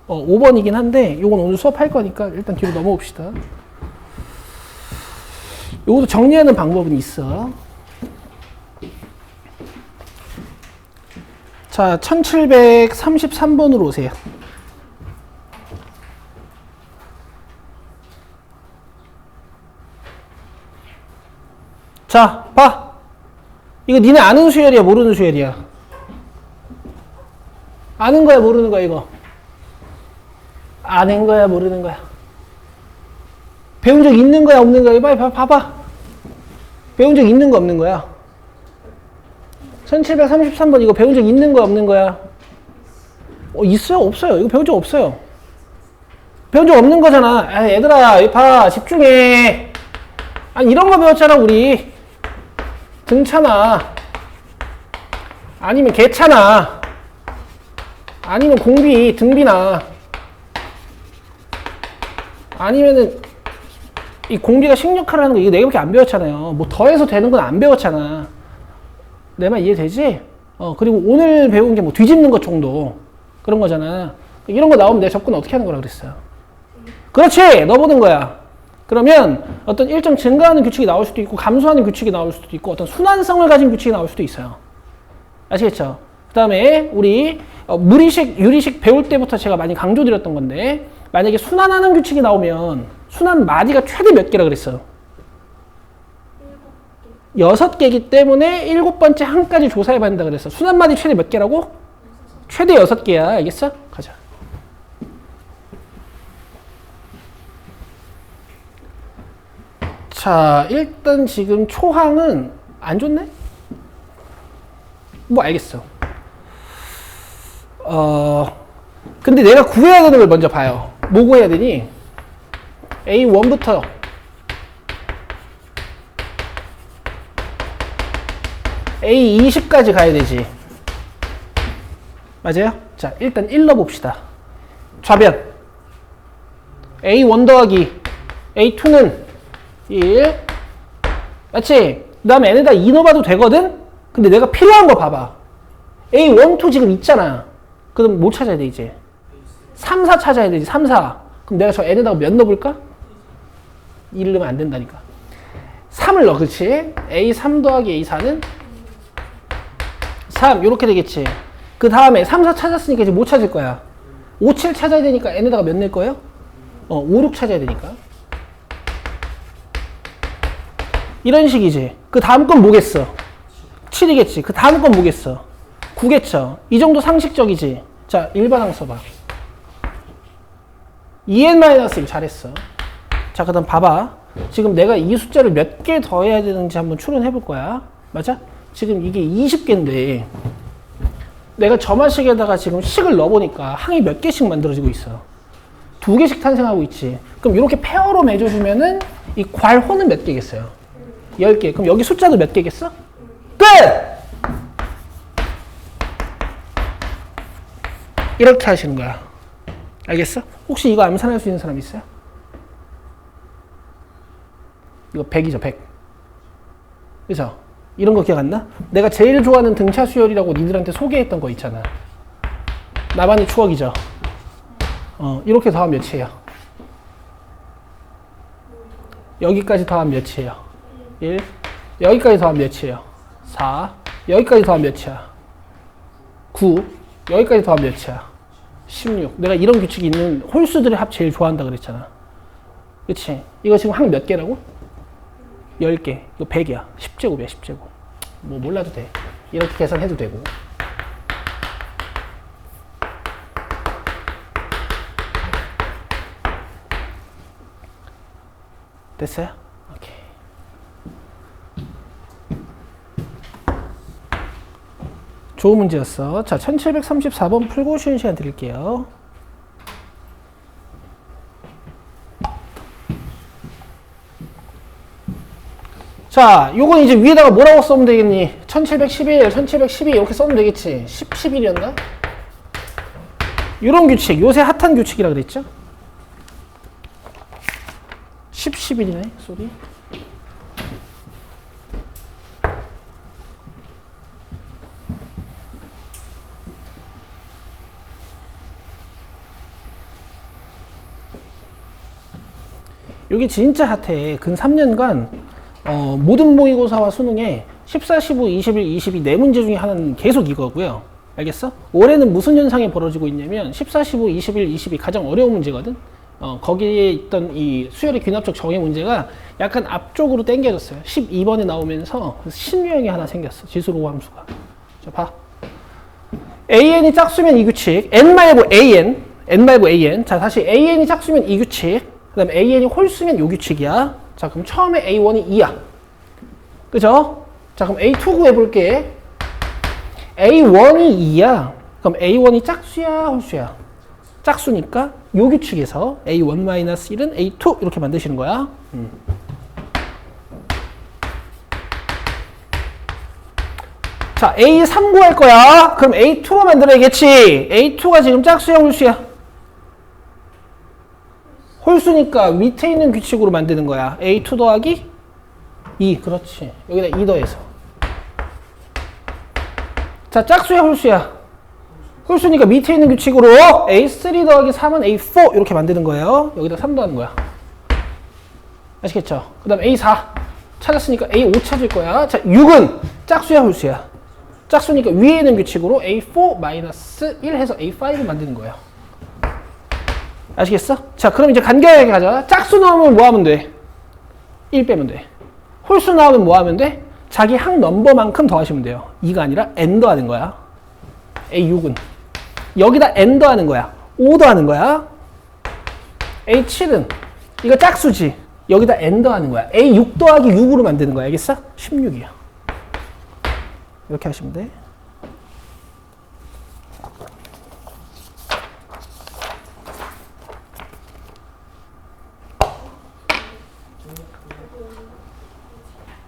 5번이긴 한데 요건 오늘 수업할 거니까 일단 뒤로 넘어봅시다. 요것도 정리하는 방법은 있어. 자, 1733번으로 오세요. 자, 봐. 이거 니네 아는 수열이야, 모르는 수열이야? 아는 거야, 모르는 거야, 이거? 아는 거야, 모르는 거야? 배운 적 있는 거야, 없는 거야? 빨리 봐봐. 배운 적 있는 거, 없는 거야? 1733번 이거 배운 적 있는 거야, 없는 거야? 있어요, 없어요? 이거 배운 적 없어요. 배운 적 없는 거잖아. 아, 얘들아, 이거 봐, 집중해. 아니, 이런 거 배웠잖아, 우리. 등차나, 아니면 개차나, 아니면 공비, 등비나, 아니면은 이 공비가 식력하라는 거 이거 4개밖에 안 배웠잖아요. 뭐 더해서 되는 건 안 배웠잖아. 내 말 이해되지? 그리고 오늘 배운 게 뭐 뒤집는 것 정도 그런 거잖아. 이런 거 나오면 내가 접근 어떻게 하는 거라 그랬어요. 그렇지! 넣어보는 거야. 그러면 어떤 일정 증가하는 규칙이 나올 수도 있고 감소하는 규칙이 나올 수도 있고 어떤 순환성을 가진 규칙이 나올 수도 있어요. 아시겠죠? 그 다음에 우리 무리식, 유리식 배울 때부터 제가 많이 강조드렸던 건데 만약에 순환하는 규칙이 나오면 순환 마디가 최대 몇 개라 그랬어요? 6개이기 때문에 7번째 항까지 조사해봐야 한다 그랬어. 순환 마디 최대 몇 개라고? 최대 6개야. 알겠어? 가자. 자, 일단 지금 초항은 안 좋네? 뭐 알겠어. 근데 내가 구해야 되는 걸 먼저 봐요. 뭐 구해야 되니? A1부터 A20까지 가야 되지. 맞아요? 자, 일단 1 넣어봅시다. 좌변 A1 더하기 A2는 1 맞지? 그 다음에 n에다 2 넣어봐도 되거든? 근데 내가 필요한 거 봐봐. A1, 2 지금 있잖아. 그럼 뭐 찾아야 돼 이제? 3, 4 찾아야 되지. 3, 4. 그럼 내가 저 n에다가 몇 넣어볼까? 2를 넣으면 안 된다니까. 3을 넣어. 그렇지? A3 더하기 A4는 3 이렇게 되겠지. 그 다음에 3, 4 찾았으니까 이제 뭐 찾을 거야? 5, 7 찾아야 되니까 n에다가 몇 넣을 거예요? 5, 6 찾아야 되니까. 이런 식이지. 그 다음 건 뭐겠어? 7이겠지. 그 다음 건 뭐겠어? 9겠죠. 이 정도 상식적이지. 자, 일반항 써봐. 2n-1 잘했어. 자, 그 다음 봐봐. 지금 내가 이 숫자를 몇 개 더해야 되는지 한번 추론해 볼 거야. 맞아? 지금 이게 20개인데 내가 저만식에다가 지금 식을 넣어보니까 항이 몇 개씩 만들어지고 있어. 2개씩 탄생하고 있지. 그럼 이렇게 페어로 맺어주면은 이 괄호는 몇 개겠어요? 10개. 그럼 여기 숫자도 몇 개겠어? 끝! 이렇게 하시는 거야. 알겠어? 혹시 이거 암산할 수 있는 사람 있어요? 이거 100이죠, 100. 그죠? 이런 거 기억 안 나? 내가 제일 좋아하는 등차 수열이라고 니들한테 소개했던 거 있잖아. 나만의 추억이죠? 이렇게 더하면 몇이에요? 여기까지 더하면 몇이에요? 1. 여기까지 더하면 몇이에요? 4. 여기까지 더하면 몇이야? 9. 여기까지 더하면 몇이야? 16. 내가 이런 규칙이 있는 홀수들의 합 제일 좋아한다 그랬잖아. 그치? 이거 지금 항 몇 개라고? 10개. 이거 100이야. 10제곱이야, 10제곱. 뭐 몰라도 돼. 이렇게 계산해도 되고. 됐어요? 오케이. 좋은 문제였어. 자, 1734번 풀고 쉬는 시간 드릴게요. 자, 요건 이제 위에다가 뭐라고 써면 되겠니? 1711, 1712 이렇게 써면 되겠지. 10, 11이었나? 요런 규칙, 요새 핫한 규칙이라 그랬죠? 10, 11이네, 쏘리. 이게 진짜 핫해. 근 3년간 모든 모의고사와 수능에 14, 15, 21, 22 네 문제 중에 하나는 계속 이거고요. 알겠어? 올해는 무슨 현상이 벌어지고 있냐면 14, 15, 21, 22 가장 어려운 문제거든. 거기에 있던 이 수열의 귀납적 정의 문제가 약간 앞쪽으로 당겨졌어요. 12번에 나오면서 신유형이 하나 생겼어. 지수로 함수가. 자, 봐. AN이 짝수면 이 규칙. N 말고 AN. 자, 다시 AN이 짝수면 이 규칙. 그 다음에 AN이 홀수면 요 규칙이야. 자, 그럼 처음에 A1이 2야. 그죠? 자, 그럼 A2 구해볼게. A1이 2야. 그럼 A1이 짝수야, 홀수야? 짝수니까 요 규칙에서 A1-1은 A2 이렇게 만드시는 거야. 자, A3 구할 거야. 그럼 A2로 만들어야겠지. A2가 지금 짝수야, 홀수야? 홀수니까 밑에 있는 규칙으로 만드는 거야. A2 더하기 2. 그렇지. 여기다 2 더해서. 자, 짝수야, 홀수야? 홀수니까 밑에 있는 규칙으로 A3 더하기 3은 A4 이렇게 만드는 거예요. 여기다 3 더하는 거야. 아시겠죠? 그 다음 A4 찾았으니까 A5 찾을 거야. 자, 6은 짝수야, 홀수야? 짝수니까 위에 있는 규칙으로 A4-1 해서 A5 만드는 거예요. 아시겠어? 자, 그럼 이제 간결하게 가자. 짝수 나오면 뭐 하면 돼? 1 빼면 돼. 홀수 나오면 뭐 하면 돼? 자기 항 넘버만큼 더하시면 돼요. 2가 아니라 n 더하는 거야. A6은 여기다 n 더하는 거야. 5 더하는 거야. A7은 이거 짝수지. 여기다 n 더하는 거야. A6 더하기 6으로 만드는 거야. 알겠어? 16이야. 이렇게 하시면 돼.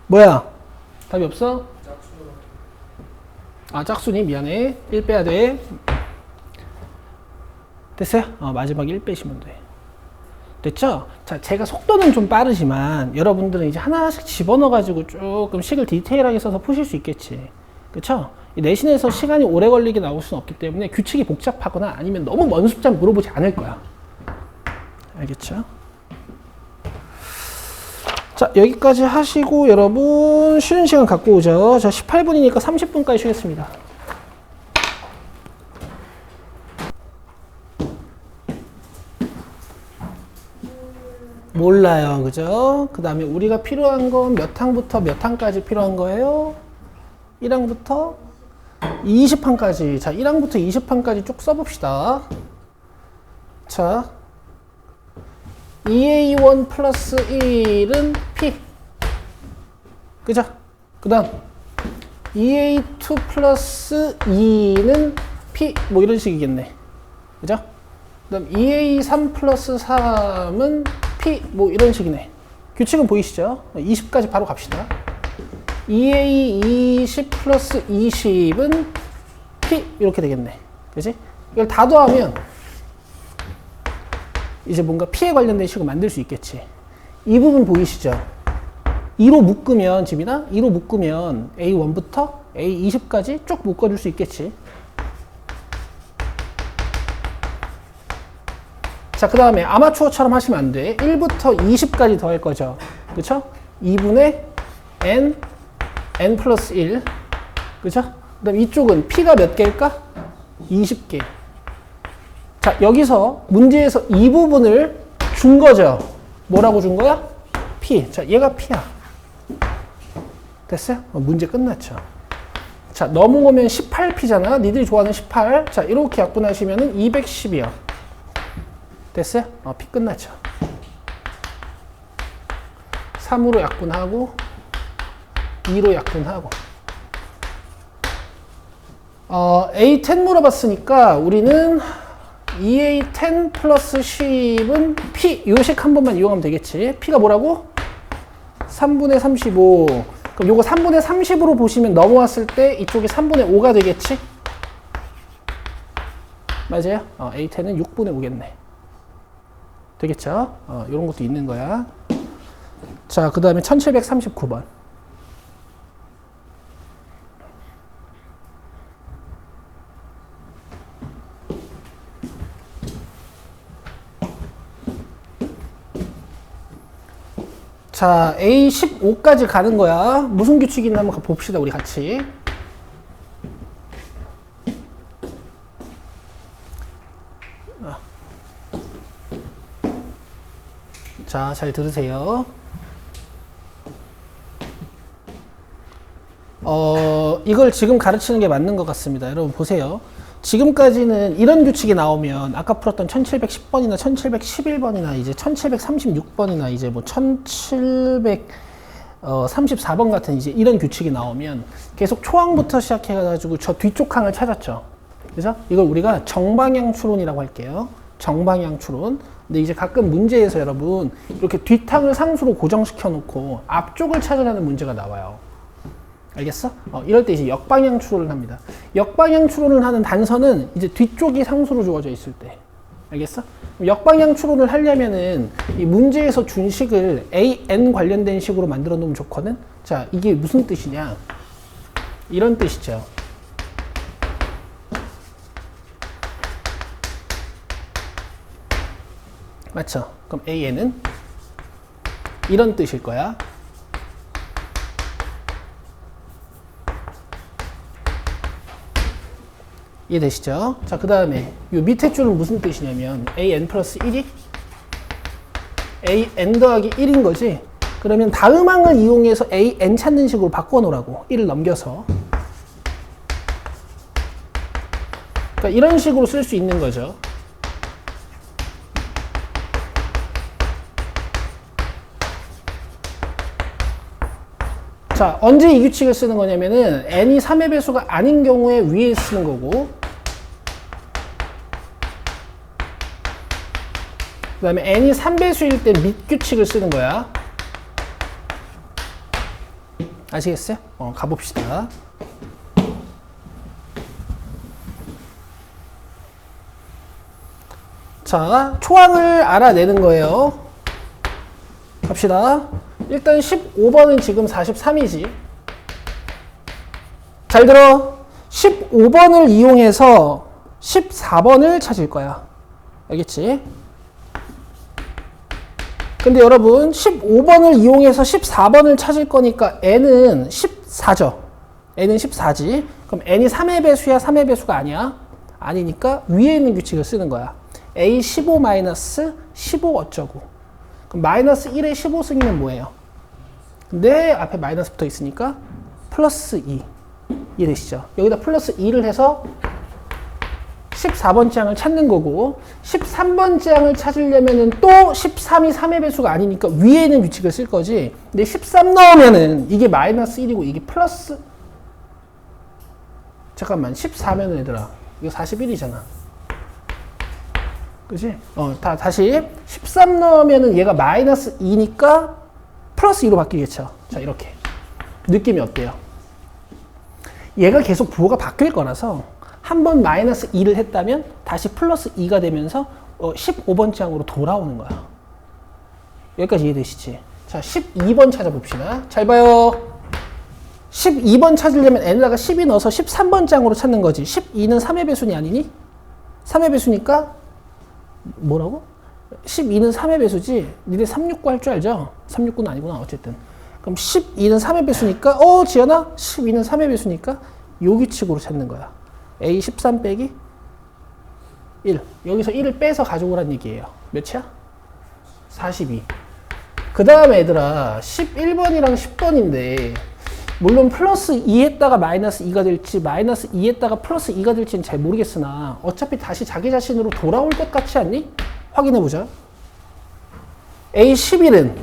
뭐야? 답이 없어? 아, 짝수니? 미안해. 1 빼야 돼. 됐어요? 마지막 1 빼시면 돼. 됐죠? 자, 제가 속도는 좀 빠르지만 여러분들은 이제 하나씩 집어넣어가지고 조금 식을 디테일하게 써서 푸실 수 있겠지. 그쵸? 이 내신에서 시간이 오래 걸리게 나올 수는 없기 때문에 규칙이 복잡하거나 아니면 너무 먼 숫자 물어보지 않을 거야. 알겠죠? 자, 여기까지 하시고 여러분 쉬는 시간 갖고 오죠. 자, 18분이니까 30분까지 쉬겠습니다. 몰라요. 그죠? 그 다음에 우리가 필요한 건 몇 항부터 몇 항까지 필요한 거예요? 1항부터 20항까지. 자, 1항부터 20항까지 쭉 써봅시다. 자, 2A1 플러스 1은 P. 그죠? 그 다음 2A2 플러스 2는 P. 뭐 이런 식이겠네. 그죠? 그 다음 2A3 플러스 3은 P. 뭐 이런 식이네. 규칙은 보이시죠? 20까지 바로 갑시다. 2A20 플러스 20은 P. 이렇게 되겠네. 그지? 이걸 다 더하면 이제 뭔가 P에 관련된 식을 만들 수 있겠지. 이 부분 보이시죠? 2로 묶으면 집이나 2로 묶으면 A1부터 A20까지 쭉 묶어줄 수 있겠지. 자, 그 다음에 아마추어처럼 하시면 안 돼. 1부터 20까지 더할 거죠. 그쵸? 2분의 n 플러스 1. 그쵸? 그 다음 이쪽은 P가 몇 개일까? 20개. 자, 여기서 문제에서 이 부분을 준 거죠. 뭐라고 준 거야? P. 자, 얘가 P야. 됐어요? 문제 끝났죠. 자, 넘어오면 18P잖아. 니들이 좋아하는 18. 자, 이렇게 약분하시면은 210이요. 됐어요? P 끝났죠. 3으로 약분하고 2로 약분하고 A10 물어봤으니까 우리는 2A10 플러스 10은 P 요식 한 번만 이용하면 되겠지. P가 뭐라고? 3분의 35. 그럼 요거 3분의 30으로 보시면 넘어왔을 때 이쪽이 3분의 5가 되겠지? 맞아요? A10은 6분의 5겠네. 되겠죠? 요런 것도 있는 거야. 자, 그 다음에 1739번. 자, A15까지 가는 거야. 무슨 규칙이 있나 한번 봅시다, 우리 같이. 자, 잘 들으세요. 이걸 지금 가르치는 게 맞는 것 같습니다. 여러분 보세요. 지금까지는 이런 규칙이 나오면 아까 풀었던 1710번이나 1711번이나 이제 1736번이나 이제 뭐 1734번 같은 이제 이런 규칙이 나오면 계속 초항부터 시작해가지고 저 뒤쪽 항을 찾았죠. 그래서 이걸 우리가 정방향 추론이라고 할게요. 정방향 추론. 근데 이제 가끔 문제에서 여러분 이렇게 뒷항을 상수로 고정시켜 놓고 앞쪽을 찾으라는 문제가 나와요. 알겠어? 이럴 때 이제 역방향 추론을 합니다. 역방향 추론을 하는 단서는 이제 뒤쪽이 상수로 주어져 있을 때. 알겠어? 역방향 추론을 하려면은 이 문제에서 준 식을 AN 관련된 식으로 만들어 놓으면 좋거든? 자, 이게 무슨 뜻이냐? 이런 뜻이죠. 맞죠? 그럼 AN은 이런 뜻일 거야. 이해되시죠? 자, 그 다음에 이 밑에 줄은 무슨 뜻이냐면 AN 플러스 1이 AN 더하기 1인 거지. 그러면 다음 항을 이용해서 AN 찾는 식으로 바꿔놓으라고. 1을 넘겨서. 그러니까 이런 식으로 쓸 수 있는 거죠. 자, 언제 이 규칙을 쓰는 거냐면은 n이 3의 배수가 아닌 경우에 위에 쓰는 거고, 그 다음에 n이 3배수일 때 밑 규칙을 쓰는 거야. 아시겠어요? 가봅시다. 자, 초항을 알아내는 거예요. 갑시다. 일단 15번은 지금 43이지. 잘 들어. 15번을 이용해서 14번을 찾을 거야. 알겠지? 근데 여러분 15번을 이용해서 14번을 찾을 거니까 n은 14죠. n은 14지. 그럼 n이 3의 배수야, 3의 배수가 아니야? 아니니까 위에 있는 규칙을 쓰는 거야. A15 마이너스 15 어쩌고. 그럼 마이너스 1의 15승이면 뭐예요? 근데 앞에 마이너스 붙어 있으니까 플러스 2. 이해되시죠? 여기다 플러스 2를 해서 14번째 항을 찾는 거고, 13번째 항을 찾으려면은 또 13이 3의 배수가 아니니까 위에 있는 규칙을 쓸 거지. 근데 13 넣으면은 이게 마이너스 1이고 이게 플러스, 잠깐만, 14면은 얘들아 이거 41이잖아. 그치? 다시 13 넣으면은 얘가 마이너스 2니까 플러스 2로 바뀌겠죠. 자, 이렇게 느낌이 어때요? 얘가 계속 부호가 바뀔 거라서 한 번 마이너스 2를 했다면 다시 플러스 2가 되면서 15번째 항으로 돌아오는 거야. 여기까지 이해되시지? 자, 12번 찾아봅시다. 잘 봐요. 12번 찾으려면 n에다가 12 넣어서 13번째 항으로 찾는 거지. 12는 3의 배수니 아니니? 3의 배수니까 뭐라고? 12는 3의 배수지. 니네 369 할 줄 알죠? 369는 아니구나. 어쨌든. 그럼 12는 3의 배수니까 지연아? 12는 3의 배수니까 요 규칙으로 찾는 거야. A13 빼기 1. 여기서 1을 빼서 가져오란 얘기예요. 몇이야? 42. 그 다음에 얘들아 11번이랑 10번인데 물론 플러스 2에다가 마이너스 2가 될지 마이너스 2에다가 플러스 2가 될지는 잘 모르겠으나 어차피 다시 자기 자신으로 돌아올 것 같지 않니? 확인해보자. A11은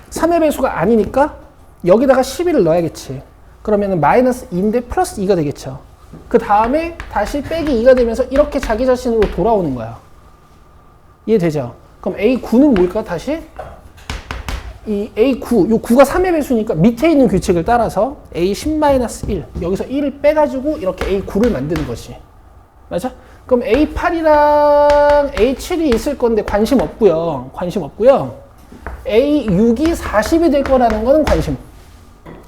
3의 배수가 아니니까 여기다가 11을 넣어야겠지. 그러면 마이너스 2인데 플러스 2가 되겠죠. 그 다음에 다시 빼기 2가 되면서 이렇게 자기 자신으로 돌아오는 거야. 이해되죠? 그럼 A9는 뭘까? 다시 이 A9, 요 9가 3의 배수니까 밑에 있는 규칙을 따라서 A10-1 여기서 1을 빼가지고 이렇게 A9를 만드는 거지. 맞아? 그럼 A8이랑 A7이 있을 건데 관심 없고요. 관심 없고요. A6이 40이 될 거라는 거는 관심.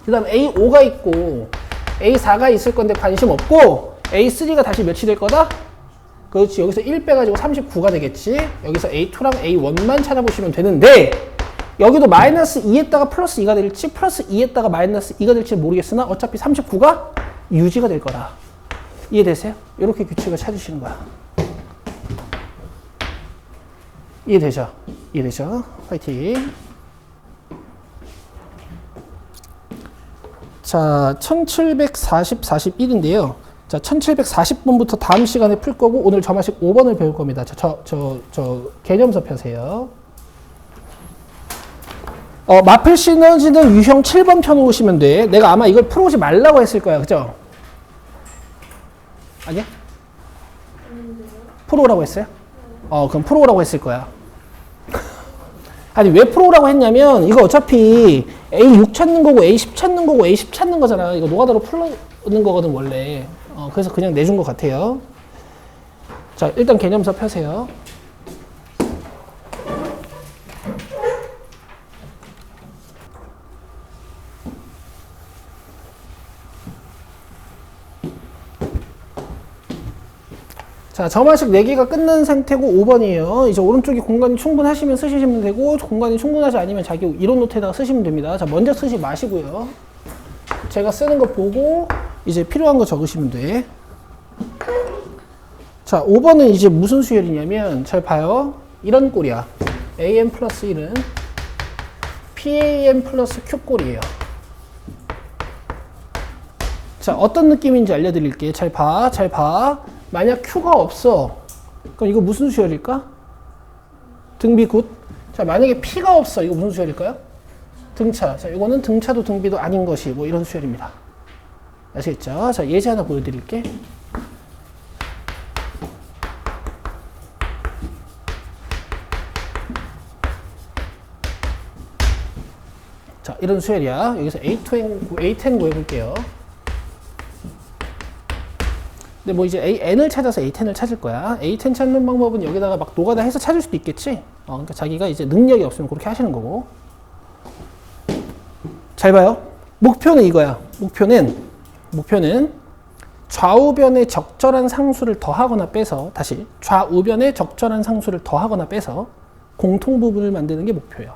그 다음 A5가 있고 A4가 있을 건데 관심 없고 A3가 다시 몇이 될 거다? 그렇지. 여기서 1 빼가지고 39가 되겠지. 여기서 A2랑 A1만 찾아보시면 되는데 여기도 마이너스 2에다가 플러스 2가 될지 플러스 2에다가 마이너스 2가 될지 모르겠으나 어차피 39가 유지가 될 거라. 이해되세요? 이렇게 규칙을 찾으시는 거야. 이해되죠? 이해되죠? 파이팅. 자, 1740, 41인데요. 자, 1740번부터 다음 시간에 풀 거고, 오늘 점화식 5번을 배울 겁니다. 개념서 펴세요. 마필 시너지는 유형 7번 펴놓으시면 돼. 내가 아마 이걸 풀어오지 말라고 했을 거야. 그죠? 아니야? 풀어오라고 했어요? 그럼 풀어오라고 했을 거야. 아니, 왜 풀어오라고 했냐면, 이거 어차피 A6 찾는 거고, A10 찾는 거고, A10 찾는 거잖아. 이거 노가다로 풀는 거거든, 원래. 그래서 그냥 내준 것 같아요. 자, 일단 개념서 펴세요. 자, 점화식 4개가 끝난 상태고 5번이에요. 이제 오른쪽에 공간이 충분하시면 쓰시면 되고, 공간이 충분하지 않으면 자기 이론 노트에다가 쓰시면 됩니다. 자, 먼저 쓰지 마시고요. 제가 쓰는 거 보고 이제 필요한 거 적으시면 돼. 자, 5번은 이제 무슨 수열이냐면, 잘 봐요. 이런 꼴이야. AM 플러스 1은 PAM 플러스 Q 꼴이에요. 자, 어떤 느낌인지 알려드릴게. 잘 봐, 잘 봐. 만약 Q가 없어. 그럼 이거 무슨 수열일까? 등비 굿. 자, 만약에 P가 없어. 이거 무슨 수열일까요? 등차. 자, 이거는 등차도 등비도 아닌 것이 뭐 이런 수열입니다. 아시겠죠? 자, 예제 하나 보여드릴게. 자, 이런 수열이야. 여기서 A10 구해볼게요. 근데 뭐 이제 N을 찾아서 A10을 찾을 거야. A10 찾는 방법은 여기다가 막 노가다 해서 찾을 수도 있겠지? 그러니까 자기가 이제 능력이 없으면 그렇게 하시는 거고. 잘 봐요. 목표는 이거야. 목표는 좌우변의 적절한 상수를 더하거나 빼서, 다시 좌우변의 적절한 상수를 더하거나 빼서 공통부분을 만드는 게 목표예요.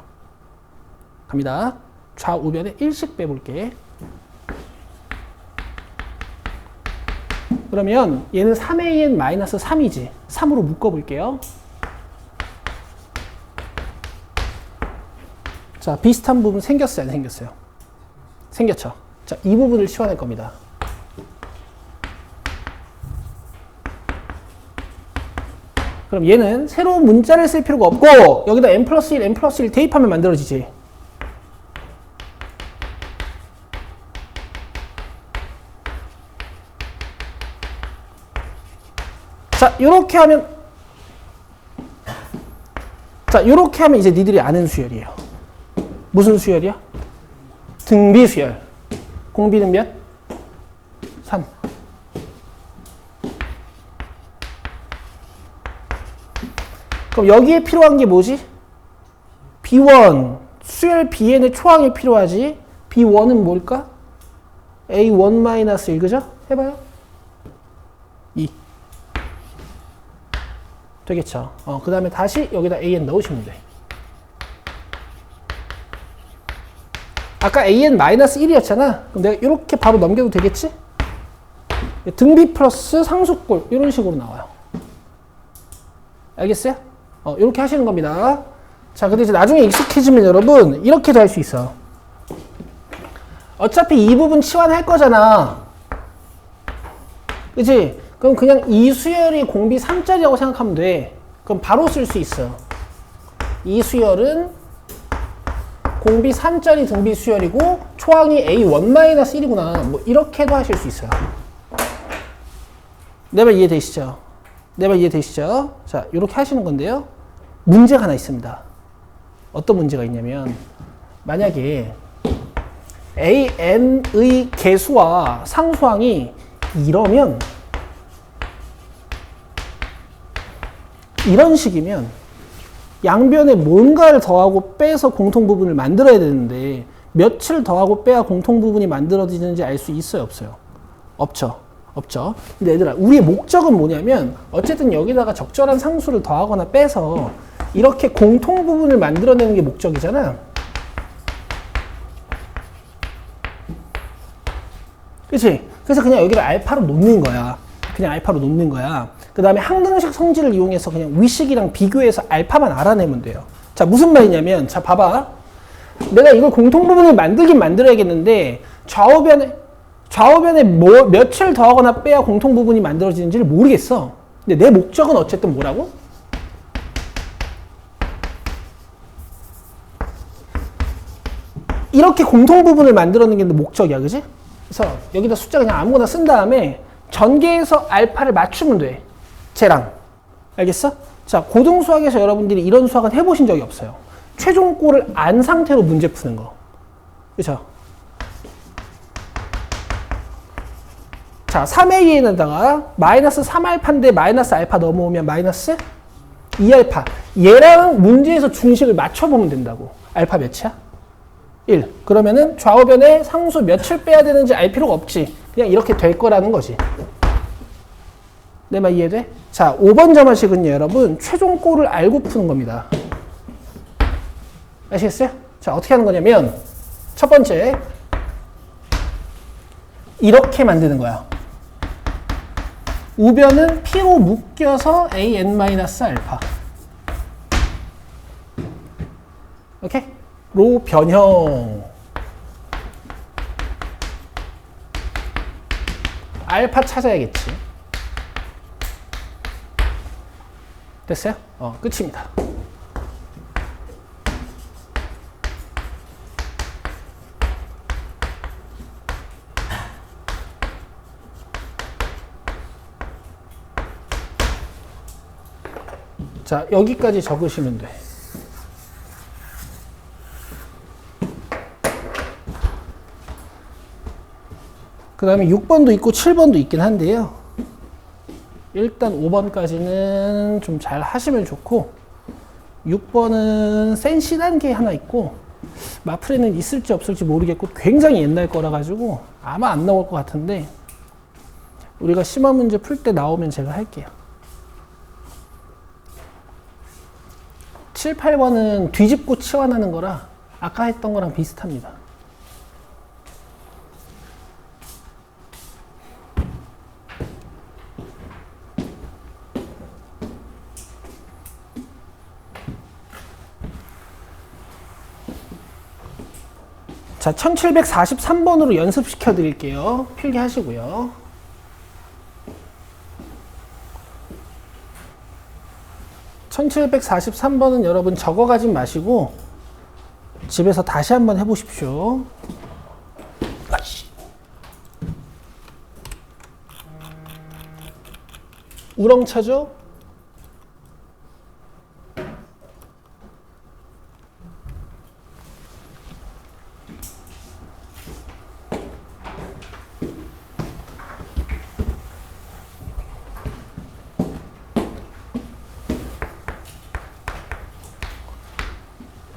갑니다. 좌우변에 1씩 빼볼게. 그러면 얘는 3an-3이지. 3으로 묶어볼게요. 자, 비슷한 부분 생겼어요? 안 생겼어요? 생겼죠? 자, 이 부분을 치워낼 겁니다. 그럼 얘는 새로운 문자를 쓸 필요가 없고, 여기다 n 플러스 1, n 플러스 1 대입하면 만들어지지. 자, 요렇게 하면 이제 니들이 아는 수열이에요. 무슨 수열이야? 등비 수열. 공비는 몇? 3. 그럼 여기에 필요한 게 뭐지? B1. 수열 Bn의 초항이 필요하지. B1은 뭘까? A1-1, 그죠? 해봐요. 2. 되겠죠. 그 다음에 다시 여기다 AN 넣으시면 돼. 아까 AN-1이었잖아. 그럼 내가 이렇게 바로 넘겨도 되겠지? 등비 플러스 상수꼴 이런 식으로 나와요. 알겠어요? 이렇게 하시는 겁니다. 자, 근데 이제 나중에 익숙해지면 여러분 이렇게도 할 수 있어. 어차피 이 부분 치환할 거잖아. 그치? 그럼 그냥 이 수열이 공비 3짜리라고 생각하면 돼. 그럼 바로 쓸 수 있어. 이 수열은 공비 3짜리 등비 수열이고 초항이 A1-1이구나. 뭐 이렇게도 하실 수 있어요. 내 말 이해되시죠? 내 말 이해되시죠? 자, 이렇게 하시는 건데요. 문제가 하나 있습니다. 어떤 문제가 있냐면, 만약에 AN의 개수와 상수항이 이러면, 이런 식이면 양변에 뭔가를 더하고 빼서 공통부분을 만들어야 되는데 몇을 더하고 빼야 공통부분이 만들어지는지 알 수 있어요? 없어요? 없죠. 근데 얘들아, 우리의 목적은 뭐냐면 어쨌든 여기다가 적절한 상수를 더하거나 빼서 이렇게 공통부분을 만들어내는 게 목적이잖아. 그치? 그래서 그냥 여기를 알파로 놓는 거야. 그냥 알파로 놓는 거야. 그 다음에 항등식 성질을 이용해서 그냥 위식이랑 비교해서 알파만 알아내면 돼요. 자, 무슨 말이냐면, 자, 봐봐. 내가 이걸 공통부분을 만들긴 만들어야겠는데, 좌우변에 몇을 더하거나 빼야 공통부분이 만들어지는지를 모르겠어. 근데 내 목적은 어쨌든 뭐라고? 이렇게 공통부분을 만들어내는 게 목적이야, 그지? 그래서 여기다 숫자 그냥 아무거나 쓴 다음에 전개해서 알파를 맞추면 돼. 쟤랑. 알겠어? 자, 고등수학에서 여러분들이 이런 수학은 해보신 적이 없어요. 최종꼴을 안 상태로 문제 푸는 거. 그쵸? 자, 3a에다가 마이너스 3알파인데 마이너스 알파 넘어오면 마이너스 2알파. 얘랑 문제에서 중식을 맞춰보면 된다고. 알파 몇이야? 1. 그러면은 좌우변에 상수 몇을 빼야 되는지 알 필요가 없지. 그냥 이렇게 될 거라는 거지. 내 말 이해돼? 자, 5번 점화식은요, 여러분, 최종꼴을 알고 푸는 겁니다. 아시겠어요? 자, 어떻게 하는 거냐면, 첫 번째, 이렇게 만드는 거야. 우변은 P로 묶여서 an-알파. 오케이? 로 변형. 알파 찾아야겠지. 됐어요? 끝입니다. 자, 여기까지 적으시면 돼. 그 다음에 6번도 있고 7번도 있긴 한데요. 일단 5번까지는 좀 잘 하시면 좋고, 6번은 센 C단계 하나 있고, 마플에는 있을지 없을지 모르겠고, 굉장히 옛날 거라 가지고 아마 안 나올 것 같은데, 우리가 심화 문제 풀 때 나오면 제가 할게요. 7, 8번은 뒤집고 치환하는 거라 아까 했던 거랑 비슷합니다. 자, 1743번으로 연습시켜 드릴게요. 필기하시고요. (1743번은) 여러분 적어가지 마시고 집에서 다시 한번 해보십시오. 우렁차죠?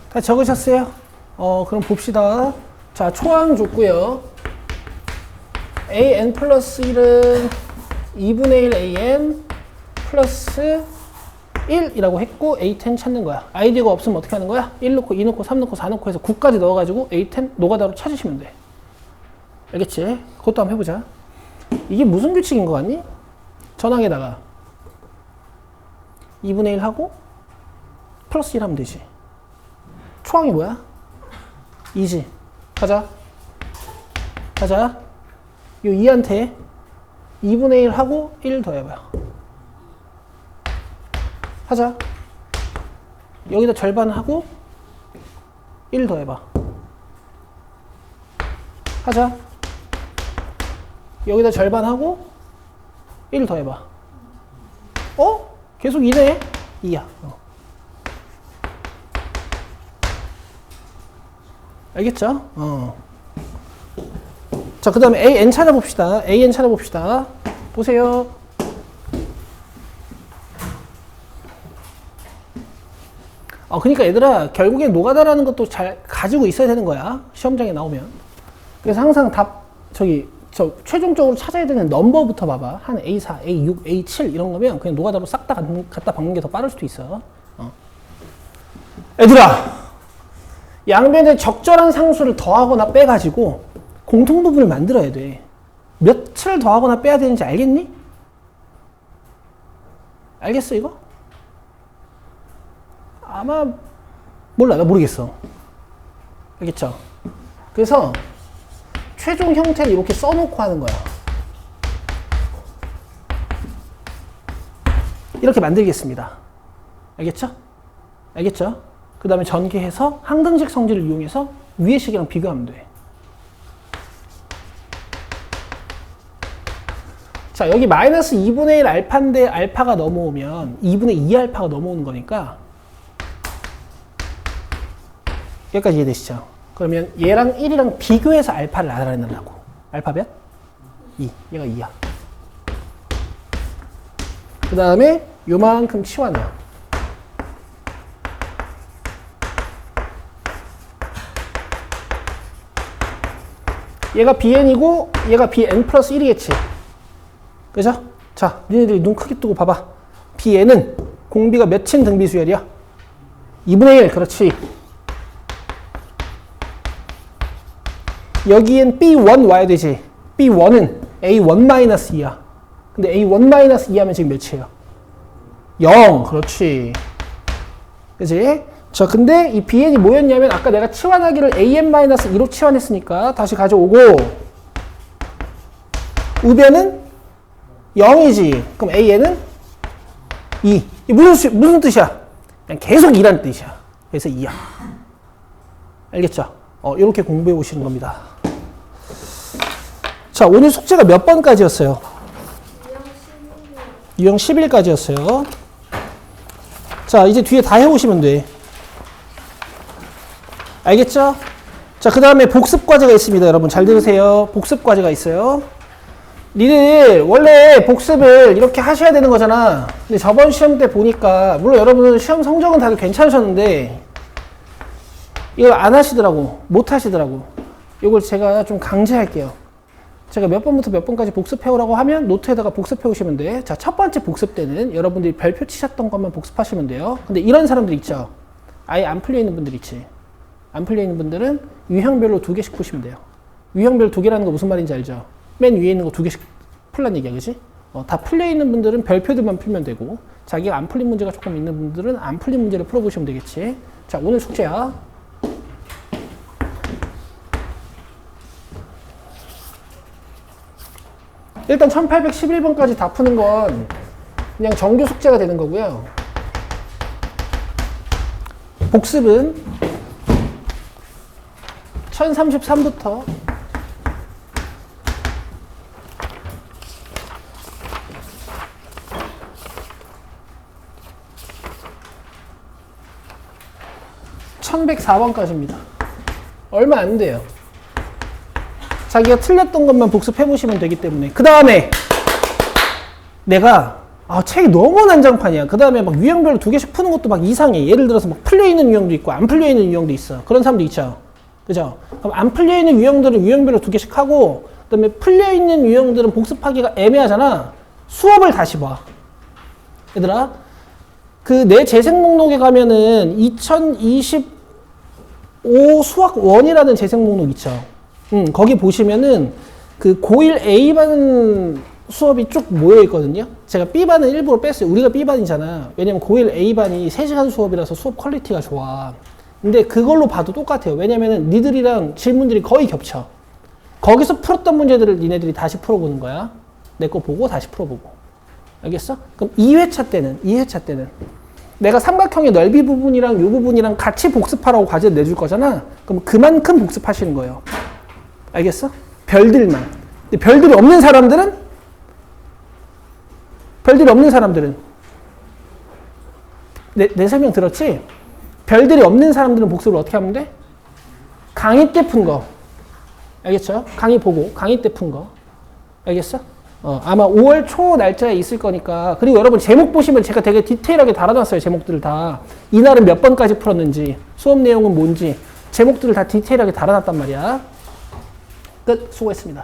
다 적으셨어요? 그럼 봅시다. 자, 초항 줬고요. an 플러스 1은 2분의 1 an 플러스 1이라고 했고 a10 찾는 거야. 아이디어가 없으면 어떻게 하는 거야? 1 넣고 2 넣고 3 넣고 4 넣고 해서 9까지 넣어가지고 a10 노가다로 찾으시면 돼. 알겠지? 그것도 한번 해보자. 이게 무슨 규칙인 거 같니? 전항에다가 2분의 1 하고 플러스 1 하면 되지. 초항이 뭐야? 2지. 가자. 가자. 요 2한테 2분의 1 하고 1 더해봐요. 하자. 여기다 절반 하고 1 더해봐. 하자. 여기다 절반 하고 1 더해봐. 계속 2네? 2야. 알겠죠? 자, 그 다음에 an 찾아봅시다. an 찾아봅시다. 보세요. 그러니까 얘들아, 결국엔 노가다라는 것도 잘 가지고 있어야 되는 거야. 시험장에 나오면. 그래서 항상 최종적으로 찾아야 되는 넘버부터 봐봐. 한 A4, A6, A7 이런 거면 그냥 노가다로 싹 다 갖다 박는 게 더 빠를 수도 있어. 얘들아! 양변에 적절한 상수를 더하거나 빼가지고 공통부분을 만들어야 돼. 몇을 더하거나 빼야 되는지 알겠니? 알겠어 이거? 아마 몰라 나 모르겠어. 알겠죠? 그래서 최종 형태를 이렇게 써놓고 하는 거야. 이렇게 만들겠습니다. 알겠죠? 알겠죠? 그 다음에 전개해서 항등식 성질을 이용해서 위의 식이랑 비교하면 돼. 자, 여기 마이너스 2분의 1 알파인데 알파가 넘어오면 2분의 2 알파가 넘어오는 거니까 여기까지 이해되시죠? 그러면 얘랑 1이랑 비교해서 알파를 알아내려고. 알파 몇? 2. 얘가 2야. 그 다음에 요만큼 치환해요. 얘가 bn이고 얘가 bn 플러스 1이겠지. 그죠? 자, 니네들이 눈 크게 뜨고 봐봐. bn은 공비가 몇인 등비수열이야? 2분의 1. 그렇지. 여기엔 b1 와야 되지. b1은 a1-2야. 근데 a1-2 하면 지금 몇이에요? 0. 그렇지. 그지? 자, 근데 이 bn이 뭐였냐면 아까 내가 치환하기를 an-2로 치환했으니까 다시 가져오고 우변은 0이지. 그럼 an은 2. 이게 무슨 뜻이야? 그냥 계속 2라는 뜻이야. 그래서 2야. 알겠죠? 이렇게 공부해 오시는 겁니다. 자, 오늘 숙제가 몇 번까지였어요? 유형 11까지였어요. 자, 이제 뒤에 다 해오시면 돼. 알겠죠? 자, 그 다음에 복습 과제가 있습니다. 여러분 잘 들으세요. 복습 과제가 있어요. 니들 원래 복습을 이렇게 하셔야 되는 거잖아. 근데 저번 시험 때 보니까 물론 여러분은 시험 성적은 다들 괜찮으셨는데 이걸 안 하시더라고. 못 하시더라고. 이걸 제가 좀 강제할게요. 제가 몇 번부터 몇 번까지 복습해오라고 하면 노트에다가 복습해 오시면 돼. 자, 첫 번째 복습 때는 여러분들이 별표 치셨던 것만 복습하시면 돼요. 근데 이런 사람들 있죠. 아예 안 풀려 있는 분들 있지. 안 풀려 있는 분들은 유형별로 2개씩 푸시면 돼요. 유형별 2개라는 거 무슨 말인지 알죠? 맨 위에 있는 거 2개씩 풀란 얘기야, 그지? 다 풀려 있는 분들은 별표들만 풀면 되고, 자기가 안 풀린 문제가 조금 있는 분들은 안 풀린 문제를 풀어보시면 되겠지. 자, 오늘 숙제야. 일단 1811번까지 다 푸는 건 그냥 정규 숙제가 되는 거고요. 복습은 1033부터 1104번까지입니다. 얼마 안 돼요. 자기가 틀렸던 것만 복습해 보시면 되기 때문에. 그 다음에 내가 책이 너무 난장판이야. 그 다음에 막 유형별로 2개씩 푸는 것도 막 이상해. 예를 들어서 막 풀려있는 유형도 있고 안 풀려있는 유형도 있어. 그런 사람도 있죠. 그죠? 그럼 안 풀려있는 유형들은 유형별로 2개씩 하고, 그 다음에 풀려있는 유형들은 복습하기가 애매하잖아. 수업을 다시 봐. 얘들아, 그 내 재생 목록에 가면은 2025 수학 1이라는 재생 목록 있죠. 거기 보시면은 그 고1 A반 수업이 쭉 모여 있거든요. 제가 B반은 일부러 뺐어요. 우리가 B반이잖아. 왜냐면 고1 A반이 3시간 수업이라서 수업 퀄리티가 좋아. 근데 그걸로 봐도 똑같아요. 왜냐면은 니들이랑 질문들이 거의 겹쳐. 거기서 풀었던 문제들을 니네들이 다시 풀어보는 거야. 내 거 보고 다시 풀어보고. 알겠어? 그럼 2회차 때는 내가 삼각형의 넓이 부분이랑 이 부분이랑 같이 복습하라고 과제를 내줄 거잖아. 그럼 그만큼 복습하시는 거예요. 알겠어? 별들만. 근데 별들이 없는 사람들은 내 설명 들었지? 별들이 없는 사람들은 복습을 어떻게 하면 돼? 강의 때 푼 거. 알겠죠? 강의 보고 강의 때 푼 거. 알겠어? 아마 5월 초 날짜에 있을 거니까. 그리고 여러분 제목 보시면 제가 되게 디테일하게 달아놨어요. 제목들을 다. 이날은 몇 번까지 풀었는지, 수업 내용은 뭔지, 제목들을 다 디테일하게 달아놨단 말이야. 끝. 수고했습니다.